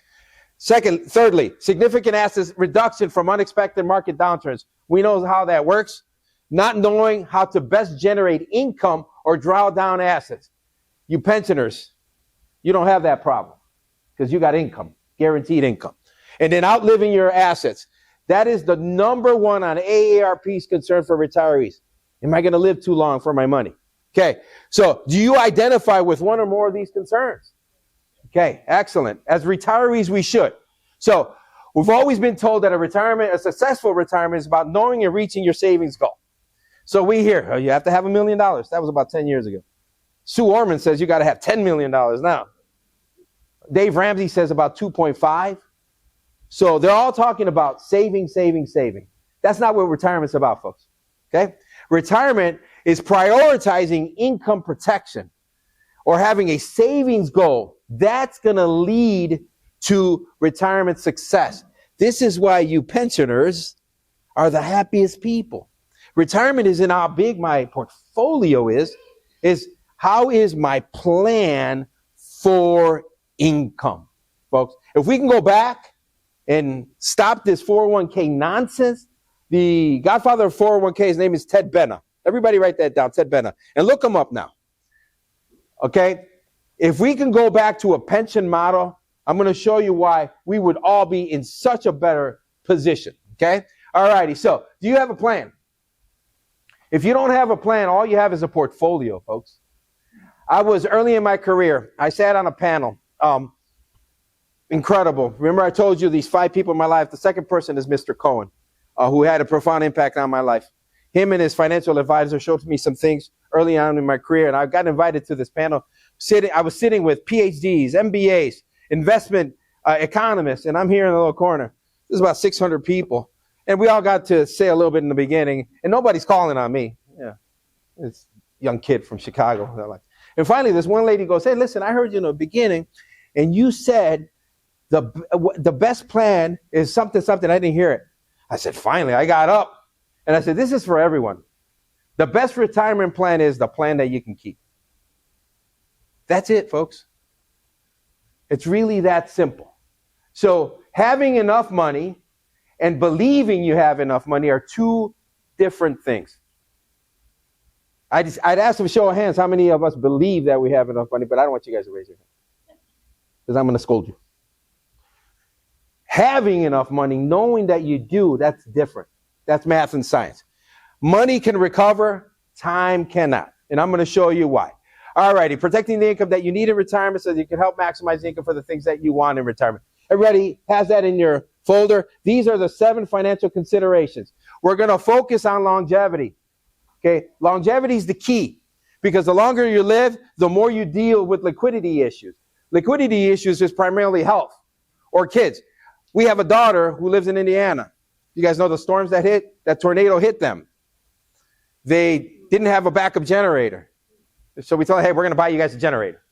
Thirdly, significant assets reduction from unexpected market downturns. We know how that works. Not knowing how to best generate income or draw down assets. You pensioners, you don't have that problem because you got income, guaranteed income. And then outliving your assets. That is the number one on AARP's concern for retirees. Am I going to live too long for my money? Okay. So do you identify with one or more of these concerns? Okay, excellent. As retirees, we should. So we've always been told that a successful retirement is about knowing and reaching your savings goal. So we hear, you have to have $1 million. That was about 10 years ago. Sue Orman says you got to have $10 million now. Dave Ramsey says about 2.5. So they're all talking about saving. That's not what retirement's about, folks. Okay? Retirement is prioritizing income protection or having a savings goal. That's going to lead to retirement success. This is why you pensioners are the happiest people. Retirement isn't how big my portfolio is how is my plan for income, folks. If we can go back and stop this 401k nonsense, the godfather of 401k, his name is Ted Benna. Everybody write that down, Ted Benna. And look him up now. Okay? If we can go back to a pension model, I'm going to show you why we would all be in such a better position. Okay? All righty. So, do you have a plan? If you don't have a plan, all you have is a portfolio, folks. I was early in my career. I sat on a panel. Incredible. Remember I told you these 5 people in my life. The second person is Mr. Cohen, who had a profound impact on my life. Him and his financial advisor showed me some things early on in my career, and I got invited to this panel. I was sitting with PhDs, MBAs, investment economists, and I'm here in the little corner. There's about 600 people, and we all got to say a little bit in the beginning, and nobody's calling on me. Yeah, it's a young kid from Chicago. And finally, this one lady goes, "Hey, listen, I heard you in the beginning, and you said the best plan is something. I didn't hear it." I said, finally, I got up, and I said, this is for everyone. The best retirement plan is the plan that you can keep. That's it, folks. It's really that simple. So having enough money and believing you have enough money are two different things. I'd ask for a show of hands how many of us believe that we have enough money, but I don't want you guys to raise your hand because I'm going to scold you. Having enough money, knowing that you do, that's different. That's math and science. Money can recover, time cannot. And I'm going to show you why. All righty, protecting the income that you need in retirement so that you can help maximize the income for the things that you want in retirement. Everybody has that in your folder. These are the 7 financial considerations. We're going to focus on longevity. Okay, longevity is the key because the longer you live, the more you deal with liquidity issues. Liquidity issues is primarily health or kids. We have a daughter who lives in Indiana. You guys know the storms that tornado hit them. They didn't have a backup generator. So we told her, hey, we're going to buy you guys a generator,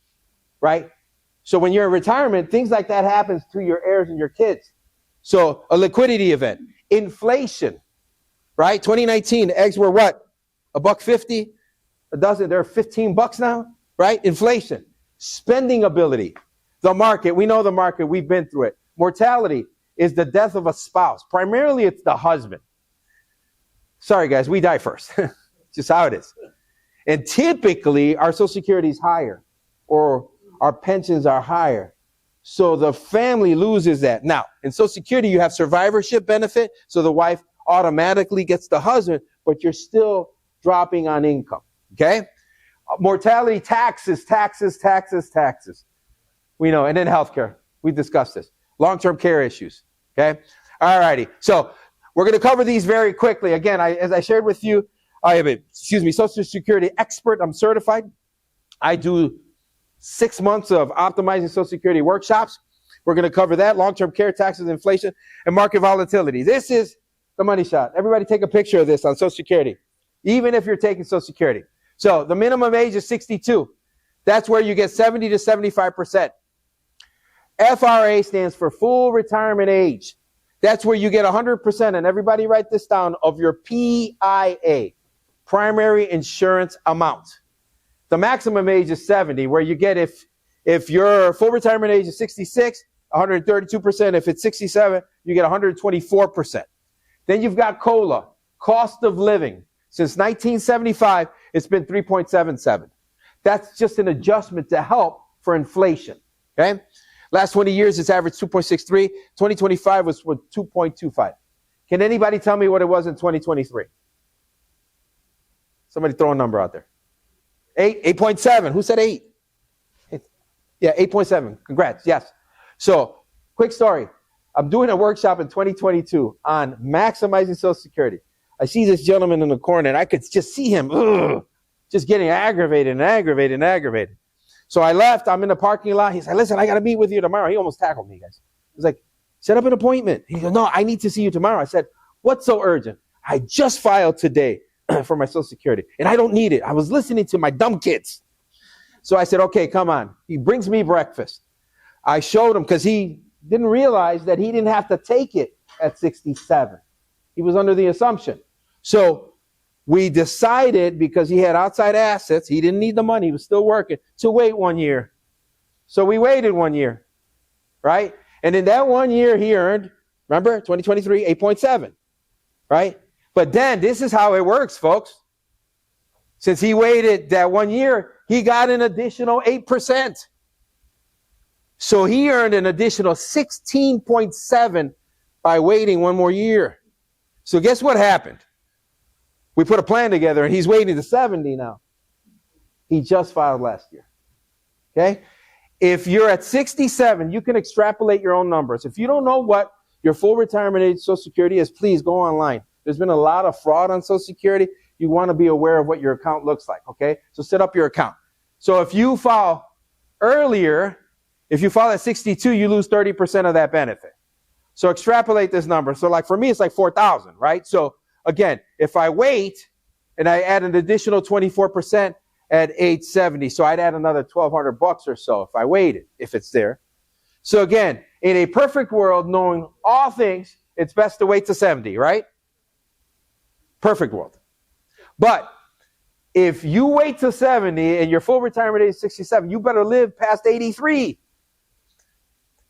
right? So when you're in retirement, things like that happens to your heirs and your kids. So a liquidity event, inflation, right? 2019, eggs were what? $1.50 a dozen. They're $15 now, right? Inflation, spending ability, the market. We know the market. We've been through it. Mortality is the death of a spouse. Primarily, it's the husband. Sorry, guys, we die first. Just how it is. And typically, our Social Security is higher or our pensions are higher. So the family loses that. Now, in Social Security, you have survivorship benefit. So the wife automatically gets the husband, but you're still dropping on income. Okay? Mortality, taxes. We know. And then healthcare. We discussed this. Long-term care issues. Okay? All righty. So we're going to cover these very quickly. Again, as I shared with you, I am a, Social Security expert. I'm certified. I do 6 months of optimizing Social Security workshops. We're going to cover that, long-term care, taxes, inflation, and market volatility. This is the money shot. Everybody take a picture of this on Social Security, even if you're taking Social Security. So the minimum age is 62. That's where you get 70 to 75%. FRA stands for full retirement age. That's where you get 100%, and everybody write this down, of your PIA, primary insurance amount. The maximum age is 70, where you get, if your full retirement age is 66, 132%. If it's 67, you get 124%. Then you've got COLA, cost of living. Since 1975, it's been 3.77. That's just an adjustment to help for inflation, okay? Last 20 years, it's averaged 2.63. 2025 was 2.25. Can anybody tell me what it was in 2023? Somebody throw a number out there. 8.7. Who said 8? Yeah, 8.7. Congrats. Yes. So, quick story. I'm doing a workshop in 2022 on maximizing Social Security. I see this gentleman in the corner, and I could just see him just getting aggravated. So I left. I'm in the parking lot. He's like, listen, I got to meet with you tomorrow. He almost tackled me, guys. He's like, set up an appointment. He goes, no, I need to see you tomorrow. I said, what's so urgent? I just filed today for my Social Security, and I don't need it. I was listening to my dumb kids. So I said, okay, come on. He brings me breakfast. I showed him because he didn't realize that he didn't have to take it at 67. He was under the assumption. So we decided, because he had outside assets, he didn't need the money, he was still working, to wait 1 year. So we waited 1 year, right? And in that 1 year, he earned, remember, 2023, 8.7, right? But then, this is how it works, folks. Since he waited that 1 year, he got an additional 8%. So he earned an additional 16.7 by waiting 1 more year. So guess what happened? We put a plan together, and he's waiting to 70 now. He just filed last year. Okay? If you're at 67, you can extrapolate your own numbers. If you don't know what your full retirement age Social Security is, please go online. There's been a lot of fraud on Social Security. You want to be aware of what your account looks like, okay? So set up your account. So if you file earlier, if you file at 62, you lose 30% of that benefit. So extrapolate this number. So like for me, it's like 4,000, right? So again, if I wait and I add an additional 24% at age 70, so I'd add another $1,200 or so if I waited, if it's there. So again, in a perfect world, knowing all things, it's best to wait to 70, right? Perfect world. But If you wait till 70 and your full retirement age is 67, you better live past 83.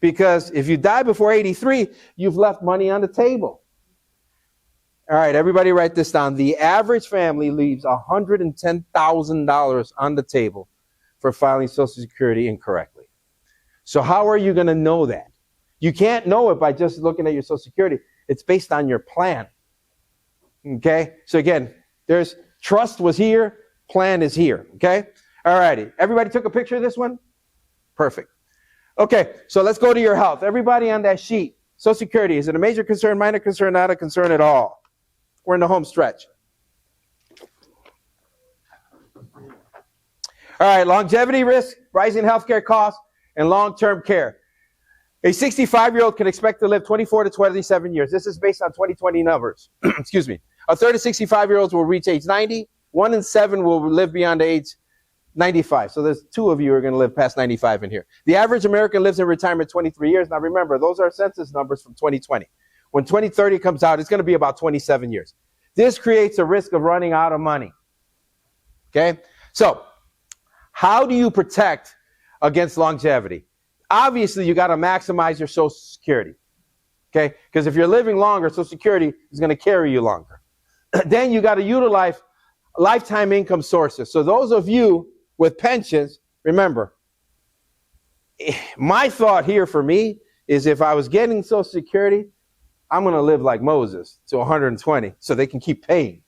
Because if you die before 83, you've left money on the table. All right, everybody write this down. The average family leaves $110,000 on the table for filing Social Security incorrectly. So how are you going to know that? You can't know it by just looking at your Social Security. It's based on your plan. Okay? So again, there's trust was here, plan is here. Okay? All righty. Everybody took a picture of this one? Perfect. Okay, so let's go to your health. Everybody on that sheet. Social Security, is it a major concern, minor concern, not a concern at all? We're in the home stretch. All right, longevity risk, rising healthcare costs, and long-term care. A 65-year-old can expect to live 24 to 27 years. This is based on 2020 numbers. Excuse me. A third of 65-year-olds will reach age 90. 1 in 7 will live beyond age 95. So there's 2 of you who are going to live past 95 in here. The average American lives in retirement 23 years. Now remember, those are census numbers from 2020. When 2030 comes out, it's going to be about 27 years. This creates a risk of running out of money. Okay? So, how do you protect against longevity? Obviously, you got to maximize your Social Security. Okay? Because if you're living longer, Social Security is going to carry you longer. Then you got to utilize lifetime income sources. So those of you with pensions, remember, my thought here for me is if I was getting Social Security, I'm going to live like Moses to 120 so they can keep paying.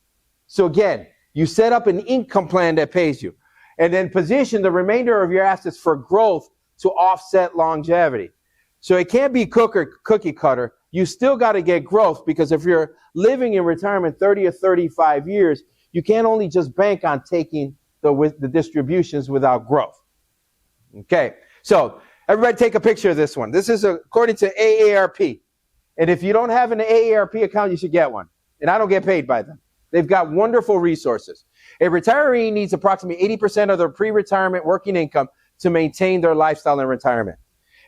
So again, you set up an income plan that pays you and then position the remainder of your assets for growth to offset longevity. So it can't be cookie cutter. You still got to get growth because if you're living in retirement 30 or 35 years, you can't only just bank on taking the distributions without growth. Okay, so everybody take a picture of this one. This is according to AARP. And if you don't have an AARP account, you should get one. And I don't get paid by them. They've got wonderful resources. A retiree needs approximately 80% of their pre-retirement working income to maintain their lifestyle in retirement.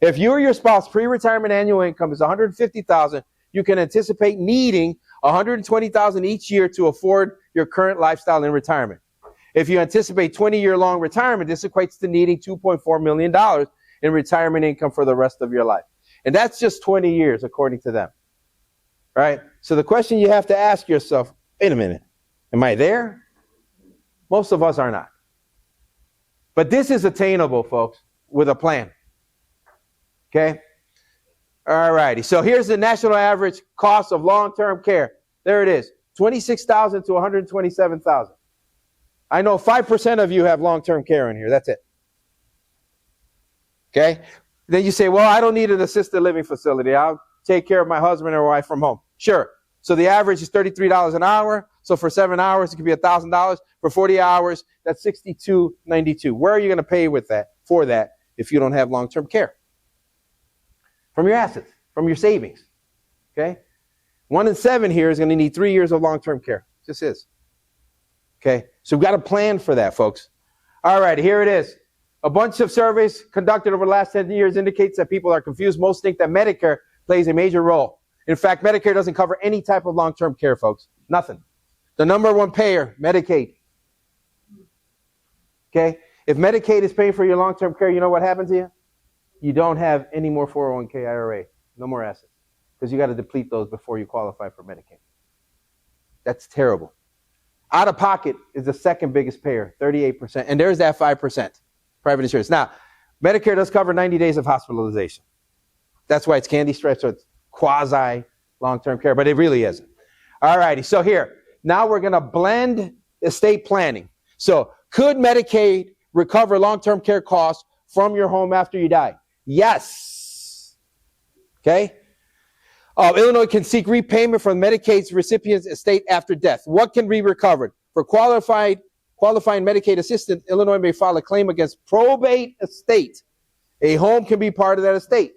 If you or your spouse pre-retirement annual income is $150,000, you can anticipate needing $120,000 each year to afford your current lifestyle in retirement. If you anticipate 20-year-long retirement, this equates to needing $2.4 million in retirement income for the rest of your life. And that's just 20 years, according to them. Right? So the question you have to ask yourself, wait a minute, am I there? Most of us are not. But this is attainable, folks, with a plan. Okay? All righty. So here's the national average cost of long-term care. There it is, $26,000 to $127,000. I know 5% of you have long-term care in here. That's it. Okay? Then you say, well, I don't need an assisted living facility. I'll take care of my husband or wife from home. Sure. So the average is $33 an hour. So for 7 hours, it could be $1,000. For 40 hours, that's $62.92. Where are you going to pay for that if you don't have long-term care? From your assets, from your savings. Okay? 1 in 7 here is going to need 3 years of long-term care. Just is. Okay? So we've got to plan for that, folks. All right, here it is. A bunch of surveys conducted over the last 10 years indicates that people are confused. Most think that Medicare plays a major role. In fact, Medicare doesn't cover any type of long-term care, folks. Nothing. The number one payer, Medicaid. Okay? If Medicaid is paying for your long-term care, you know what happens to you? You don't have any more 401k IRA. No more assets. Because you got to deplete those before you qualify for Medicaid. That's terrible. Out of pocket is the second biggest payer, 38%. And there's that 5%. Private insurance. Now, Medicare does cover 90 days of hospitalization. That's why it's candy stretch, so it's quasi long-term care, but it really isn't. All righty, so here, now we're going to blend estate planning. So could Medicaid recover long-term care costs from your home after you die? Yes. Okay? Illinois can seek repayment from Medicaid's recipient's estate after death. What can be recovered? For qualifying Medicaid assistant, Illinois may file a claim against probate estate. A home can be part of that estate.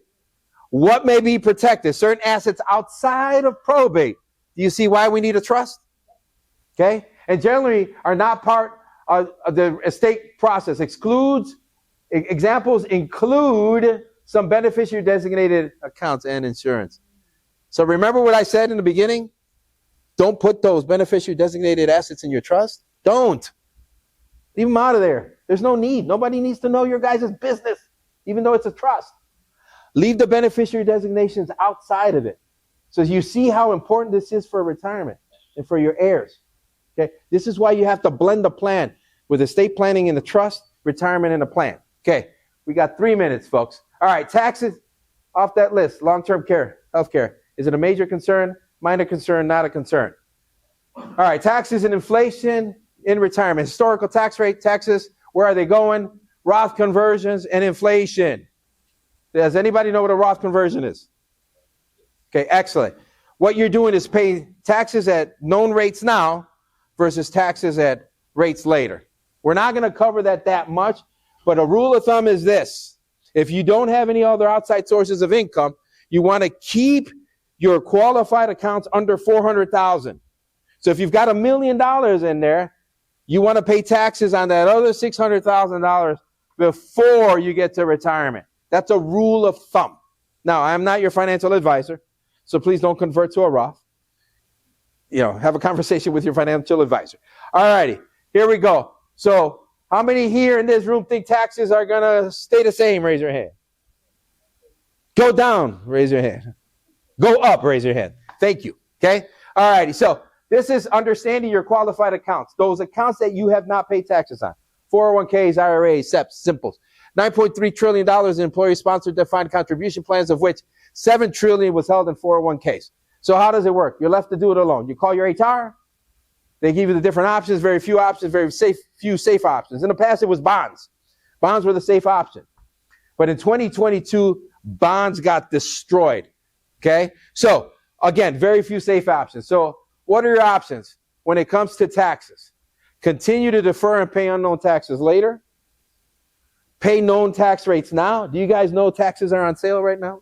What may be protected? Certain assets outside of probate. Do you see why we need a trust? Okay? And generally are not part of the estate process. Examples include some beneficiary designated accounts and insurance. So remember what I said in the beginning? Don't put those beneficiary designated assets in your trust. Don't. Leave them out of there. There's no need. Nobody needs to know your guys' business, even though it's a trust. Leave the beneficiary designations outside of it. So you see how important this is for retirement and for your heirs. Okay, this is why you have to blend the plan with estate planning and the trust, retirement and a plan. Okay, we got 3 minutes, folks. All right, taxes off that list. Long-term care, healthcare. Is it a major concern, minor concern, not a concern? All right, taxes and inflation in retirement. Historical tax rate, taxes, where are they going? Roth conversions and inflation. Does anybody know what a Roth conversion is? Okay, excellent. What you're doing is paying taxes at known rates now versus taxes at rates later. We're not going to cover that much, but a rule of thumb is this. If you don't have any other outside sources of income, you want to keep your qualified accounts under $400,000. So if you've got $1 million in there, you want to pay taxes on that other $600,000 before you get to retirement. That's a rule of thumb. Now, I'm not your financial advisor, so please don't convert to a Roth. Have a conversation with your financial advisor. All righty, here we go. So how many here in this room think taxes are going to stay the same? Raise your hand. Go down, raise your hand. Go up, raise your hand. Thank you. Okay? All righty, so this is understanding your qualified accounts, those accounts that you have not paid taxes on. 401ks, IRAs, SEPs, simples. $9.3 trillion in employee-sponsored defined contribution plans, of which $7 trillion was held in 401ks. So how does it work? You're left to do it alone. You call your HR. They give you the different options, very few options, few safe options. In the past, it was bonds. Bonds were the safe option. But in 2022, bonds got destroyed. Okay? So, again, very few safe options. So what are your options when it comes to taxes? Continue to defer and pay unknown taxes later. Pay known tax rates now. Do you guys know taxes are on sale right now?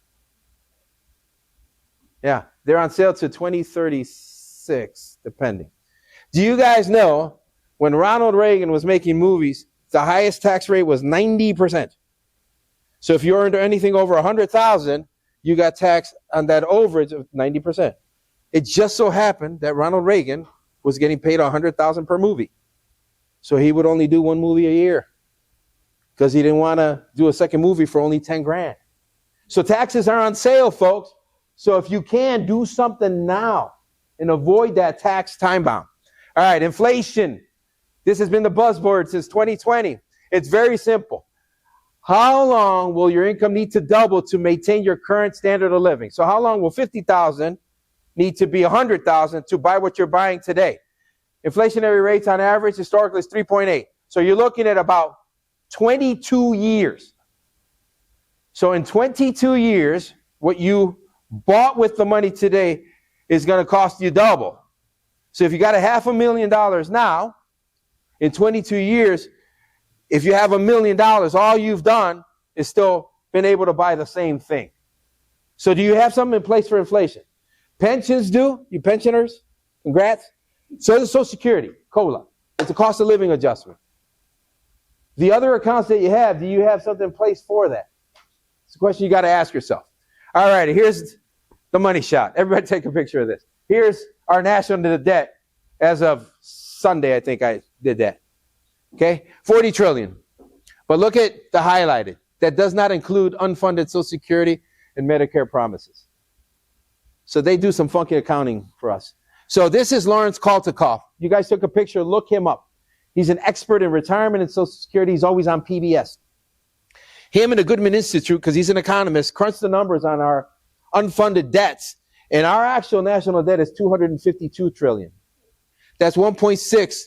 Yeah, they're on sale to 2036, depending. Do you guys know when Ronald Reagan was making movies, the highest tax rate was 90%? So if you earned anything over $100,000, you got taxed on that overage of 90%. It just so happened that Ronald Reagan was getting paid $100,000 per movie. So he would only do one movie a year because he didn't want to do a second movie for only 10 grand. So taxes are on sale, folks. So if you can, do something now and avoid that tax time bomb. All right, inflation. This has been the buzzword since 2020. It's very simple. How long will your income need to double to maintain your current standard of living? So how long will $50,000 need to be $100,000 to buy what you're buying today? Inflationary rates on average historically is 3.8. So you're looking at about 22 years. So in 22 years, what you bought with the money today is going to cost you double. So if you got $500,000 now, in 22 years, if you have $1 million, all you've done is still been able to buy the same thing. So do you have something in place for inflation? Pensions do, you pensioners, congrats. So does Social Security, COLA. It's a cost of living adjustment. The other accounts that you have, do you have something in place for that? It's a question you got to ask yourself. All right, here's the money shot. Everybody take a picture of this. Here's our national debt as of Sunday, I think I did that. Okay, 40 trillion. But look at the highlighted. That does not include unfunded Social Security and Medicare promises. So they do some funky accounting for us. So this is Lawrence Kaltikoff. You guys took a picture, look him up. He's an expert in retirement and Social Security. He's always on PBS. Him and the Goodman Institute, because he's an economist, crunched the numbers on our unfunded debts. And our actual national debt is $252 trillion. That's 1.6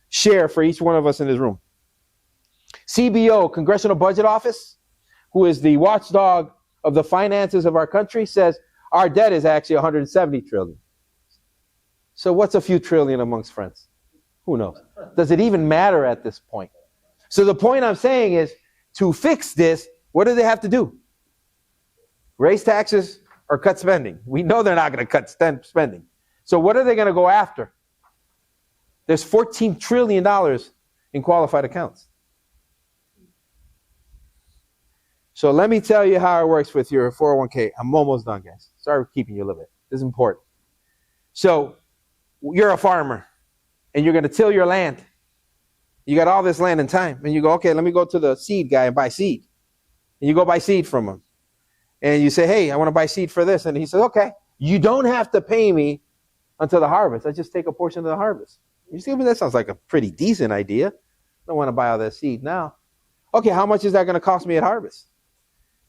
share for each one of us in this room. CBO, Congressional Budget Office, who is the watchdog of the finances of our country, says our debt is actually 170 trillion. So what's a few trillion amongst friends? Who knows? Does it even matter at this point? So the point I'm saying is, to fix this, what do they have to do? Raise taxes or cut spending? We know they're not going to cut spending. So what are they going to go after? There's $14 trillion in qualified accounts. So let me tell you how it works with your 401k. I'm almost done, guys. Sorry for keeping you a little bit. This is important. So you're a farmer, and you're going to till your land. You got all this land and time. And you go, okay, let me go to the seed guy and buy seed. And you go buy seed from him. And you say, hey, I want to buy seed for this. And he says, okay, you don't have to pay me until the harvest. I just take a portion of the harvest. You see, that sounds like a pretty decent idea. I don't want to buy all that seed now. Okay, how much is that going to cost me at harvest?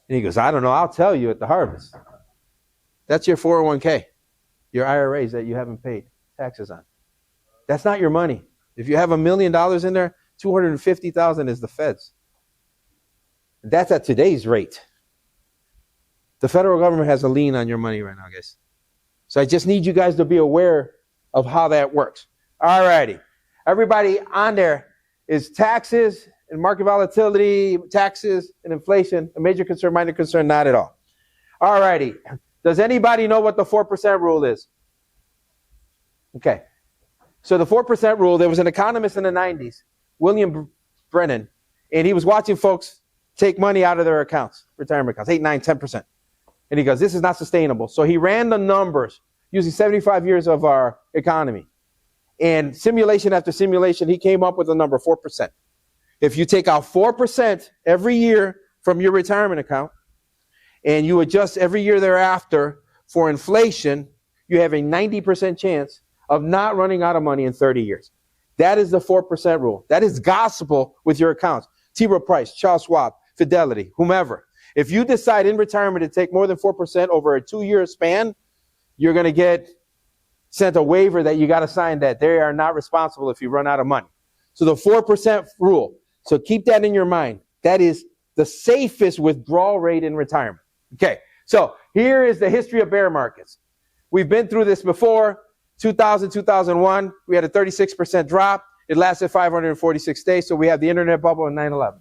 And he goes, I don't know. I'll tell you at the harvest. That's your 401k, your IRAs that you haven't paid taxes on. That's not your money. If you have $1 million in there, $250,000 is the feds. That's at today's rate. The federal government has a lien on your money right now, guys. So I just need you guys to be aware of how that works. All righty. Everybody on there, is taxes and market volatility, taxes and inflation a major concern, minor concern? Not at all. All righty. Does anybody know what the 4% rule is? Okay. So the 4% rule, there was an economist in the 90s, William Brennan, and he was watching folks take money out of their accounts, retirement accounts, 8, 9, 10%. And he goes, this is not sustainable. So he ran the numbers using 75 years of our economy. And simulation after simulation, he came up with the number 4%. If you take out 4% every year from your retirement account, and you adjust every year thereafter for inflation, you have a 90% chance of not running out of money in 30 years. That is the 4% rule. That is gospel with your accounts. T. Rowe Price, Charles Schwab, Fidelity, whomever. If you decide in retirement to take more than 4% over a 2-year span, you're going to get sent a waiver that you got to sign that they are not responsible if you run out of money. So the 4% rule. So keep that in your mind. That is the safest withdrawal rate in retirement. Okay, so here is the history of bear markets. We've been through this before. 2000, 2001, we had a 36% drop. It lasted 546 days. So we have the internet bubble in 9/11.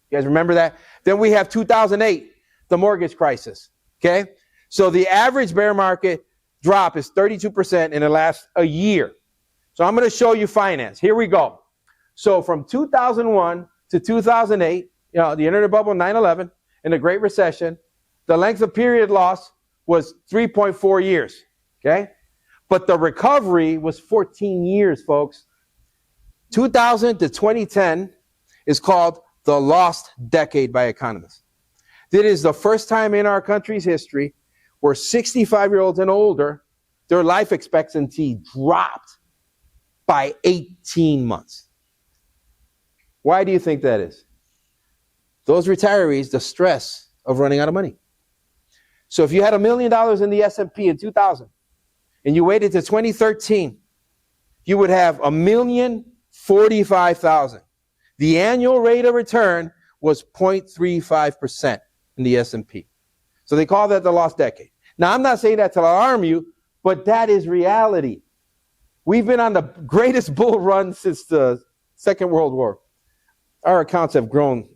You guys remember that? Then we have 2008, the mortgage crisis. Okay, so the average bear market drop is 32% in the last a year. So I'm going to show you finance. Here we go. So from 2001 to 2008, the internet bubble, 9/11, and the Great Recession, the length of period loss was 3.4 years. Okay, but the recovery was 14 years, folks. 2000 to 2010 is called the lost decade by economists. It is the first time in our country's history where 65-year-olds and older, their life expectancy dropped by 18 months. Why do you think that is? Those retirees, the stress of running out of money. So if you had $1 million in the S&P in 2000 and you waited to 2013, you would have 1,045,000. The annual rate of return was 0.35% in the S&P. So they call that the lost decade. Now, I'm not saying that to alarm you, but that is reality. We've been on the greatest bull run since the Second World War. Our accounts have grown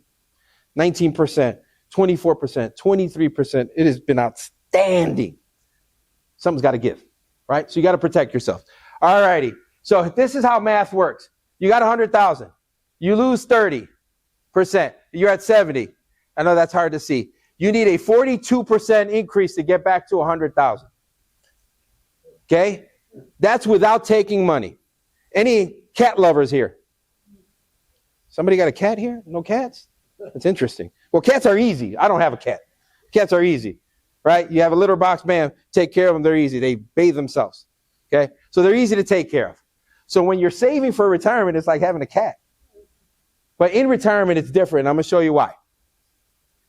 19%, 24%, 23%. It has been outstanding. Something's got to give, right? So you got to protect yourself. All righty. So this is how math works. You got 100,000. You lose 30%. You're at 70. I know that's hard to see. You need a 42% increase to get back to 100,000. Okay? That's without taking money. Any cat lovers here? Somebody got a cat here? No cats? That's interesting. Well, cats are easy. I don't have a cat. Cats are easy, right? You have a litter box man, take care of them. They're easy. They bathe themselves. Okay? So they're easy to take care of. So when you're saving for retirement, it's like having a cat. But in retirement, it's different. I'm going to show you why.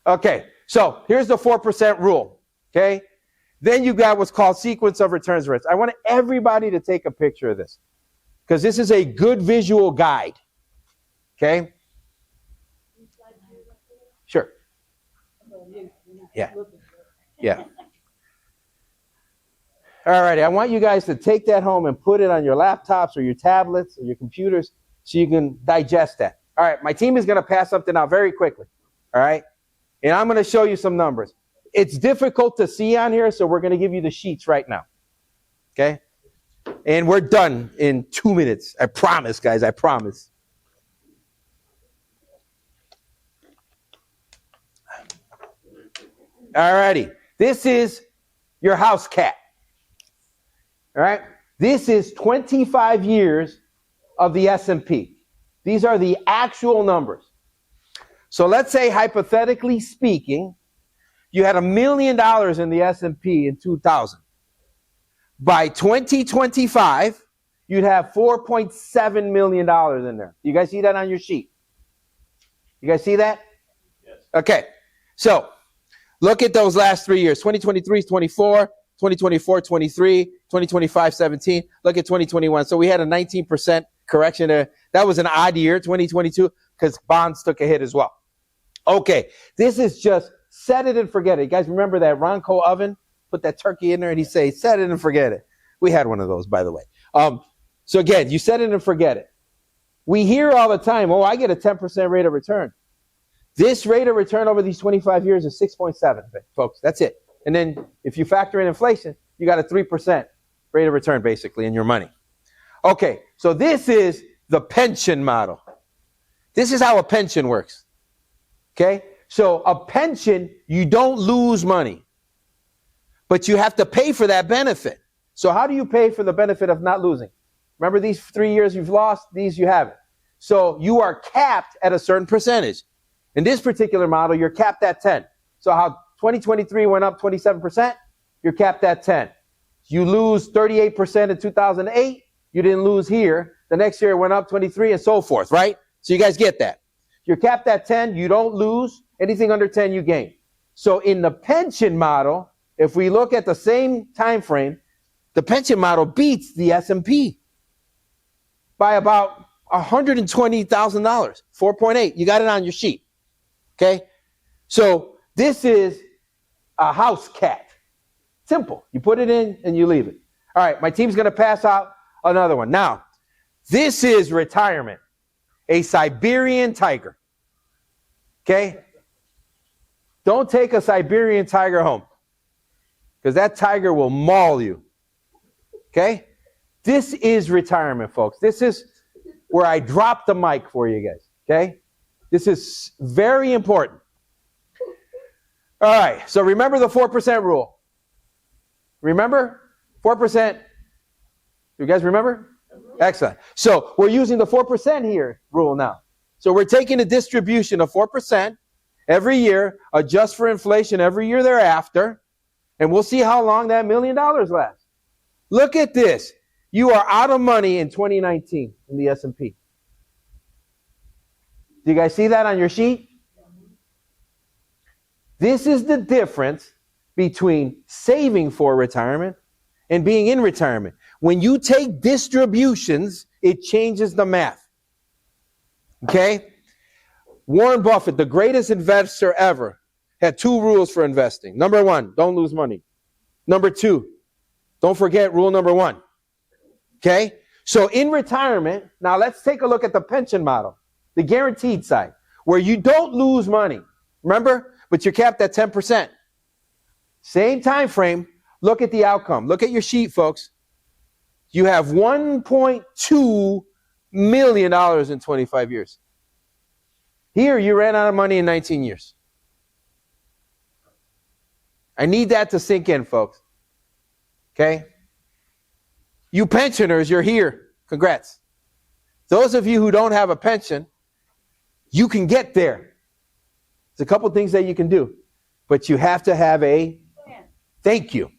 Okay. So here's the 4% rule. Okay? Then you got what's called sequence of returns rates. I want everybody to take a picture of this because this is a good visual guide. Okay? Sure. Yeah. Yeah. All right. I want you guys to take that home and put it on your laptops or your tablets or your computers so you can digest that. All right. My team is going to pass something out very quickly. All right. And I'm going to show you some numbers. It's difficult to see on here, so we're going to give you the sheets right now. Okay? And we're done in 2 minutes. I promise, guys. I promise. All righty. This is your house cat. All right? This is 25 years of the S&P. These are the actual numbers. So let's say, hypothetically speaking, you had $1 million in the S&P in 2000. By 2025, you'd have $4.7 million in there. You guys see that on your sheet? You guys see that? Yes. Okay. So look at those last 3 years. 2023 is 24, 2024, 23, 2025, 17. Look at 2021. So we had a 19% correction there. That was an odd year, 2022, because bonds took a hit as well. Okay. This is just set it and forget it. You guys remember that Ronco oven? Put that turkey in there and he'd say, set it and forget it. We had one of those, by the way. So again, you set it and forget it. We hear all the time, oh, I get a 10% rate of return. This rate of return over these 25 years is 6.7, folks. That's it. And then if you factor in inflation, you got a 3% rate of return, basically, in your money. Okay, so this is the pension model. This is how a pension works. Okay, so a pension, you don't lose money, but you have to pay for that benefit. So how do you pay for the benefit of not losing? Remember these 3 years you've lost, these you haven't. So you are capped at a certain percentage. In this particular model, you're capped at 10. So how 2023 went up 27%, you're capped at 10. You lose 38% in 2008, you didn't lose here. The next year it went up 23 and so forth, right? So you guys get that. You're capped at 10, you don't lose. Anything under 10, you gain. So in the pension model, if we look at the same time frame, the pension model beats the S&P by about $120,000, 4.8. You got it on your sheet. Okay? So this is a house cat. Simple. You put it in and you leave it. All right, my team's going to pass out another one. Now, this is retirement. A Siberian tiger. Okay? Don't take a Siberian tiger home, because that tiger will maul you. Okay? This is retirement, folks. This is where I drop the mic for you guys. Okay? This is very important. All right. So remember the 4% rule. Remember? 4%. You guys remember? Excellent. So we're using the 4% here rule now. So we're taking a distribution of 4% every year, adjust for inflation every year thereafter, and we'll see how long that $1 million lasts. Look at this. You are out of money in 2019 in the S&P. Do you guys see that on your sheet? This is the difference between saving for retirement and being in retirement. When you take distributions, it changes the math. Okay? Warren Buffett, the greatest investor ever, had 2 rules for investing. Number 1, don't lose money. Number 2, don't forget rule number 1. Okay? So in retirement, now let's take a look at the pension model, the guaranteed side, where you don't lose money. Remember? But you're capped at 10%. Same time frame. Look at the outcome. Look at your sheet, folks. You have $1.2 million in 25 years. Here, you ran out of money in 19 years. I need that to sink in, folks. Okay? You pensioners, you're here. Congrats. Those of you who don't have a pension, you can get there. There's a couple things that you can do, but you have to have a plan. Thank you.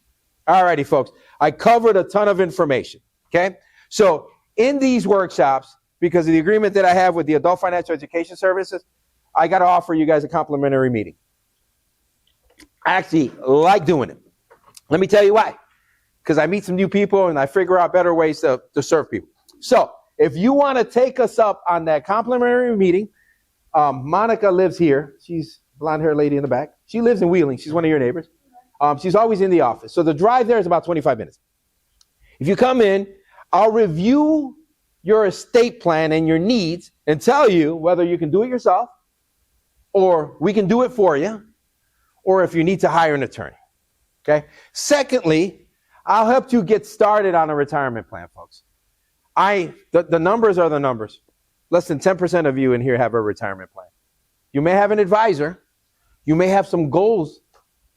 All righty, folks. I covered a ton of information. Okay? So in these workshops, because of the agreement that I have with the Adult Financial Education Services, I got to offer you guys a complimentary meeting. I actually like doing it. Let me tell you why. Because I meet some new people and I figure out better ways to serve people. So if you want to take us up on that complimentary meeting, Monica lives here. She's a blonde-haired lady in the back. She lives in Wheeling. She's one of your neighbors. She's always in the office. So the drive there is about 25 minutes. If you come in, I'll review your estate plan and your needs and tell you whether you can do it yourself or we can do it for you, or if you need to hire an attorney. Okay? Secondly, I'll help you get started on a retirement plan, folks. The numbers are the numbers. Less than 10% of you in here have a retirement plan. You may have an advisor. You may have some goals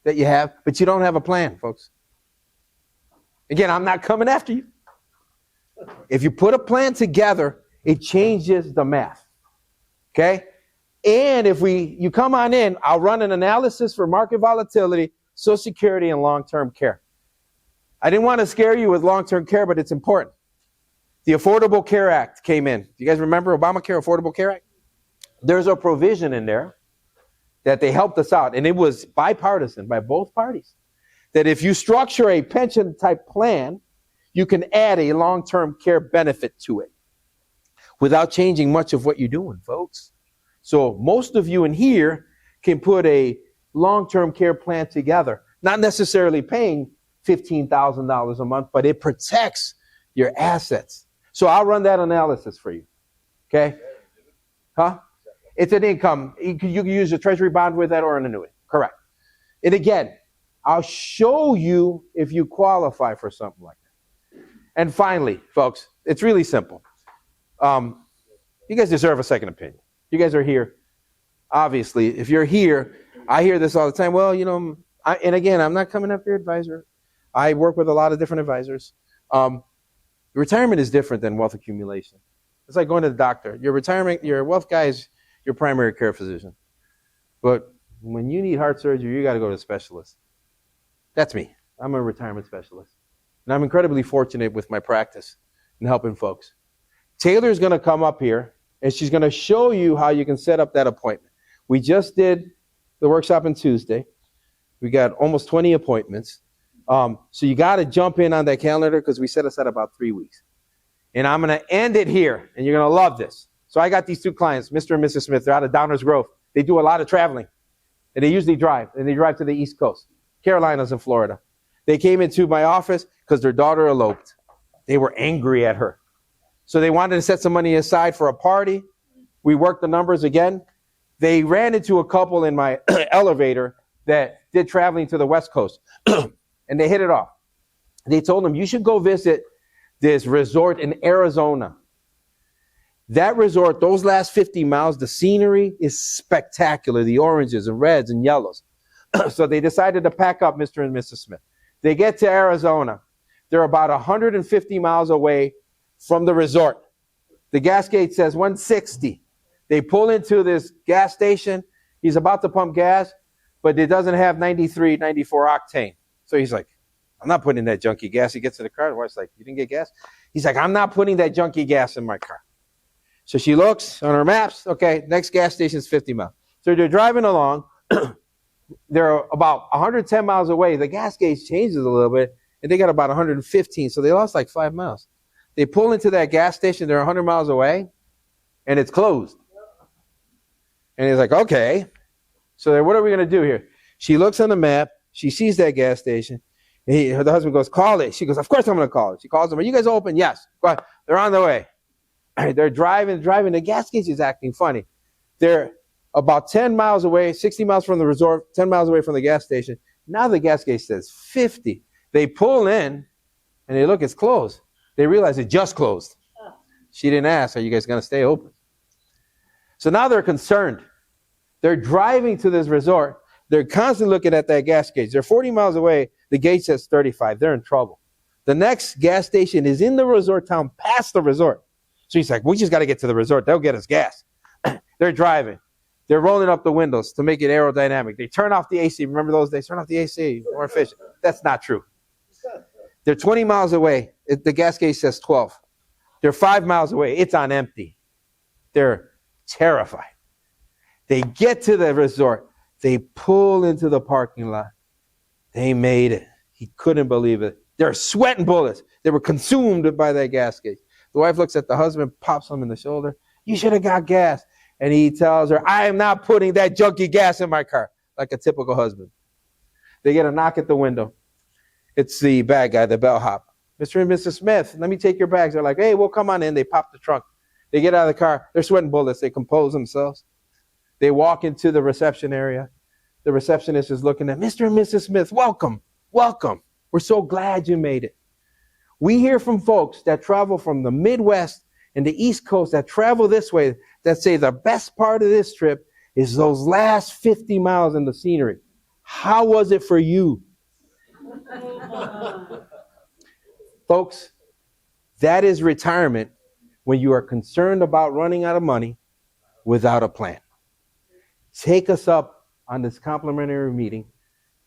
that you have, but you don't have a plan, folks. Again, I'm not coming after you. If you put a plan together, it changes the math. Okay? And if you come on in, I'll run an analysis for market volatility, Social Security, and long-term care. I didn't want to scare you with long-term care, but it's important. The Affordable Care Act came in. You guys remember Obamacare, Affordable Care Act? There's a provision in there that they helped us out, and it was bipartisan by both parties, that if you structure a pension-type plan, you can add a long-term care benefit to it without changing much of what you're doing, folks. So most of you in here can put a long-term care plan together, not necessarily paying $15,000 a month, but it protects your assets. So I'll run that analysis for you. Okay? Huh? It's an income. You can use a treasury bond with that or an annuity. Correct. And again, I'll show you if you qualify for something like that. And finally, folks, it's really simple. You guys deserve a second opinion. You guys are here. Obviously, if you're here, I hear this all the time. Well, and again, I'm not coming up your advisor. I work with a lot of different advisors. Retirement is different than wealth accumulation. It's like going to the doctor. Your wealth guy is your primary care physician. But when you need heart surgery, you got to go to a specialist. That's me. I'm a retirement specialist. And I'm incredibly fortunate with my practice in helping folks. Taylor's going to come up here, and she's going to show you how you can set up that appointment. We just did the workshop on Tuesday. We got almost 20 appointments. So you got to jump in on that calendar because we set aside about 3 weeks. And I'm going to end it here, and you're going to love this. So I got these two clients, Mr. and Mrs. Smith. They're out of Downers Grove. They do a lot of traveling, and they usually drive, and they drive to the East Coast, Carolinas and Florida. They came into my office because their daughter eloped. They were angry at her. So they wanted to set some money aside for a party. We worked the numbers again. They ran into a couple in my elevator that did traveling to the West Coast, and they hit it off. They told them, you should go visit this resort in Arizona. That resort, those last 50 miles, the scenery is spectacular, the oranges and reds and yellows. So they decided to pack up Mr. and Mrs. Smith. They get to Arizona. They're about 150 miles away from the resort. The gas gauge says 160. They pull into this gas station. He's about to pump gas, but it doesn't have 93, 94 octane. So he's like, I'm not putting that junky gas. He gets to the car. The wife's like, you didn't get gas? He's like, I'm not putting that junky gas in my car. So she looks on her maps. Okay, next gas station is 50 miles. So they're driving along. They're about 110 miles away. The gas gauge changes a little bit, and they got about 115. So they lost like 5 miles. They pull into that gas station. They're 100 miles away, and it's closed. And he's like, okay. So what are we going to do here? She looks on the map. She sees that gas station. The husband goes, call it. She goes, of course I'm going to call it. She calls them. Are you guys open? Yes. Go ahead. They're on the way. They're driving. The gas gauge is acting funny. They're about 10 miles away, 60 miles from the resort, 10 miles away from the gas station. Now the gas gauge says 50. They pull in, and they look, it's closed. They realize it just closed. She didn't ask, are you guys going to stay open? So now they're concerned. They're driving to this resort. They're constantly looking at that gas gauge. They're 40 miles away. The gauge says 35. They're in trouble. The next gas station is in the resort town, past the resort. So he's like, we just got to get to the resort. They'll get us gas. They're driving. They're rolling up the windows to make it aerodynamic. They turn off the AC. Remember those days? Turn off the AC. More efficient. That's not true. They're 20 miles away. The gas gauge says 12. They're 5 miles away. It's on empty. They're terrified. They get to the resort. They pull into the parking lot. They made it. He couldn't believe it. They're sweating bullets. They were consumed by that gas gauge. The wife looks at the husband, pops him in the shoulder. You should have got gas. And he tells her, I am not putting that junky gas in my car, like a typical husband. They get a knock at the window. It's the bad guy, the bellhop. Mr. and Mrs. Smith, let me take your bags. They're like, hey, well, come on in. They pop the trunk. They get out of the car. They're sweating bullets. They compose themselves. They walk into the reception area. The receptionist is looking at Mr. and Mrs. Smith. Welcome. Welcome. We're so glad you made it. We hear from folks that travel from the Midwest and the East Coast that travel this way that say the best part of this trip is those last 50 miles in the scenery. How was it for you? Folks, that is retirement when you are concerned about running out of money without a plan. Take us up on this complimentary meeting.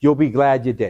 You'll be glad you did.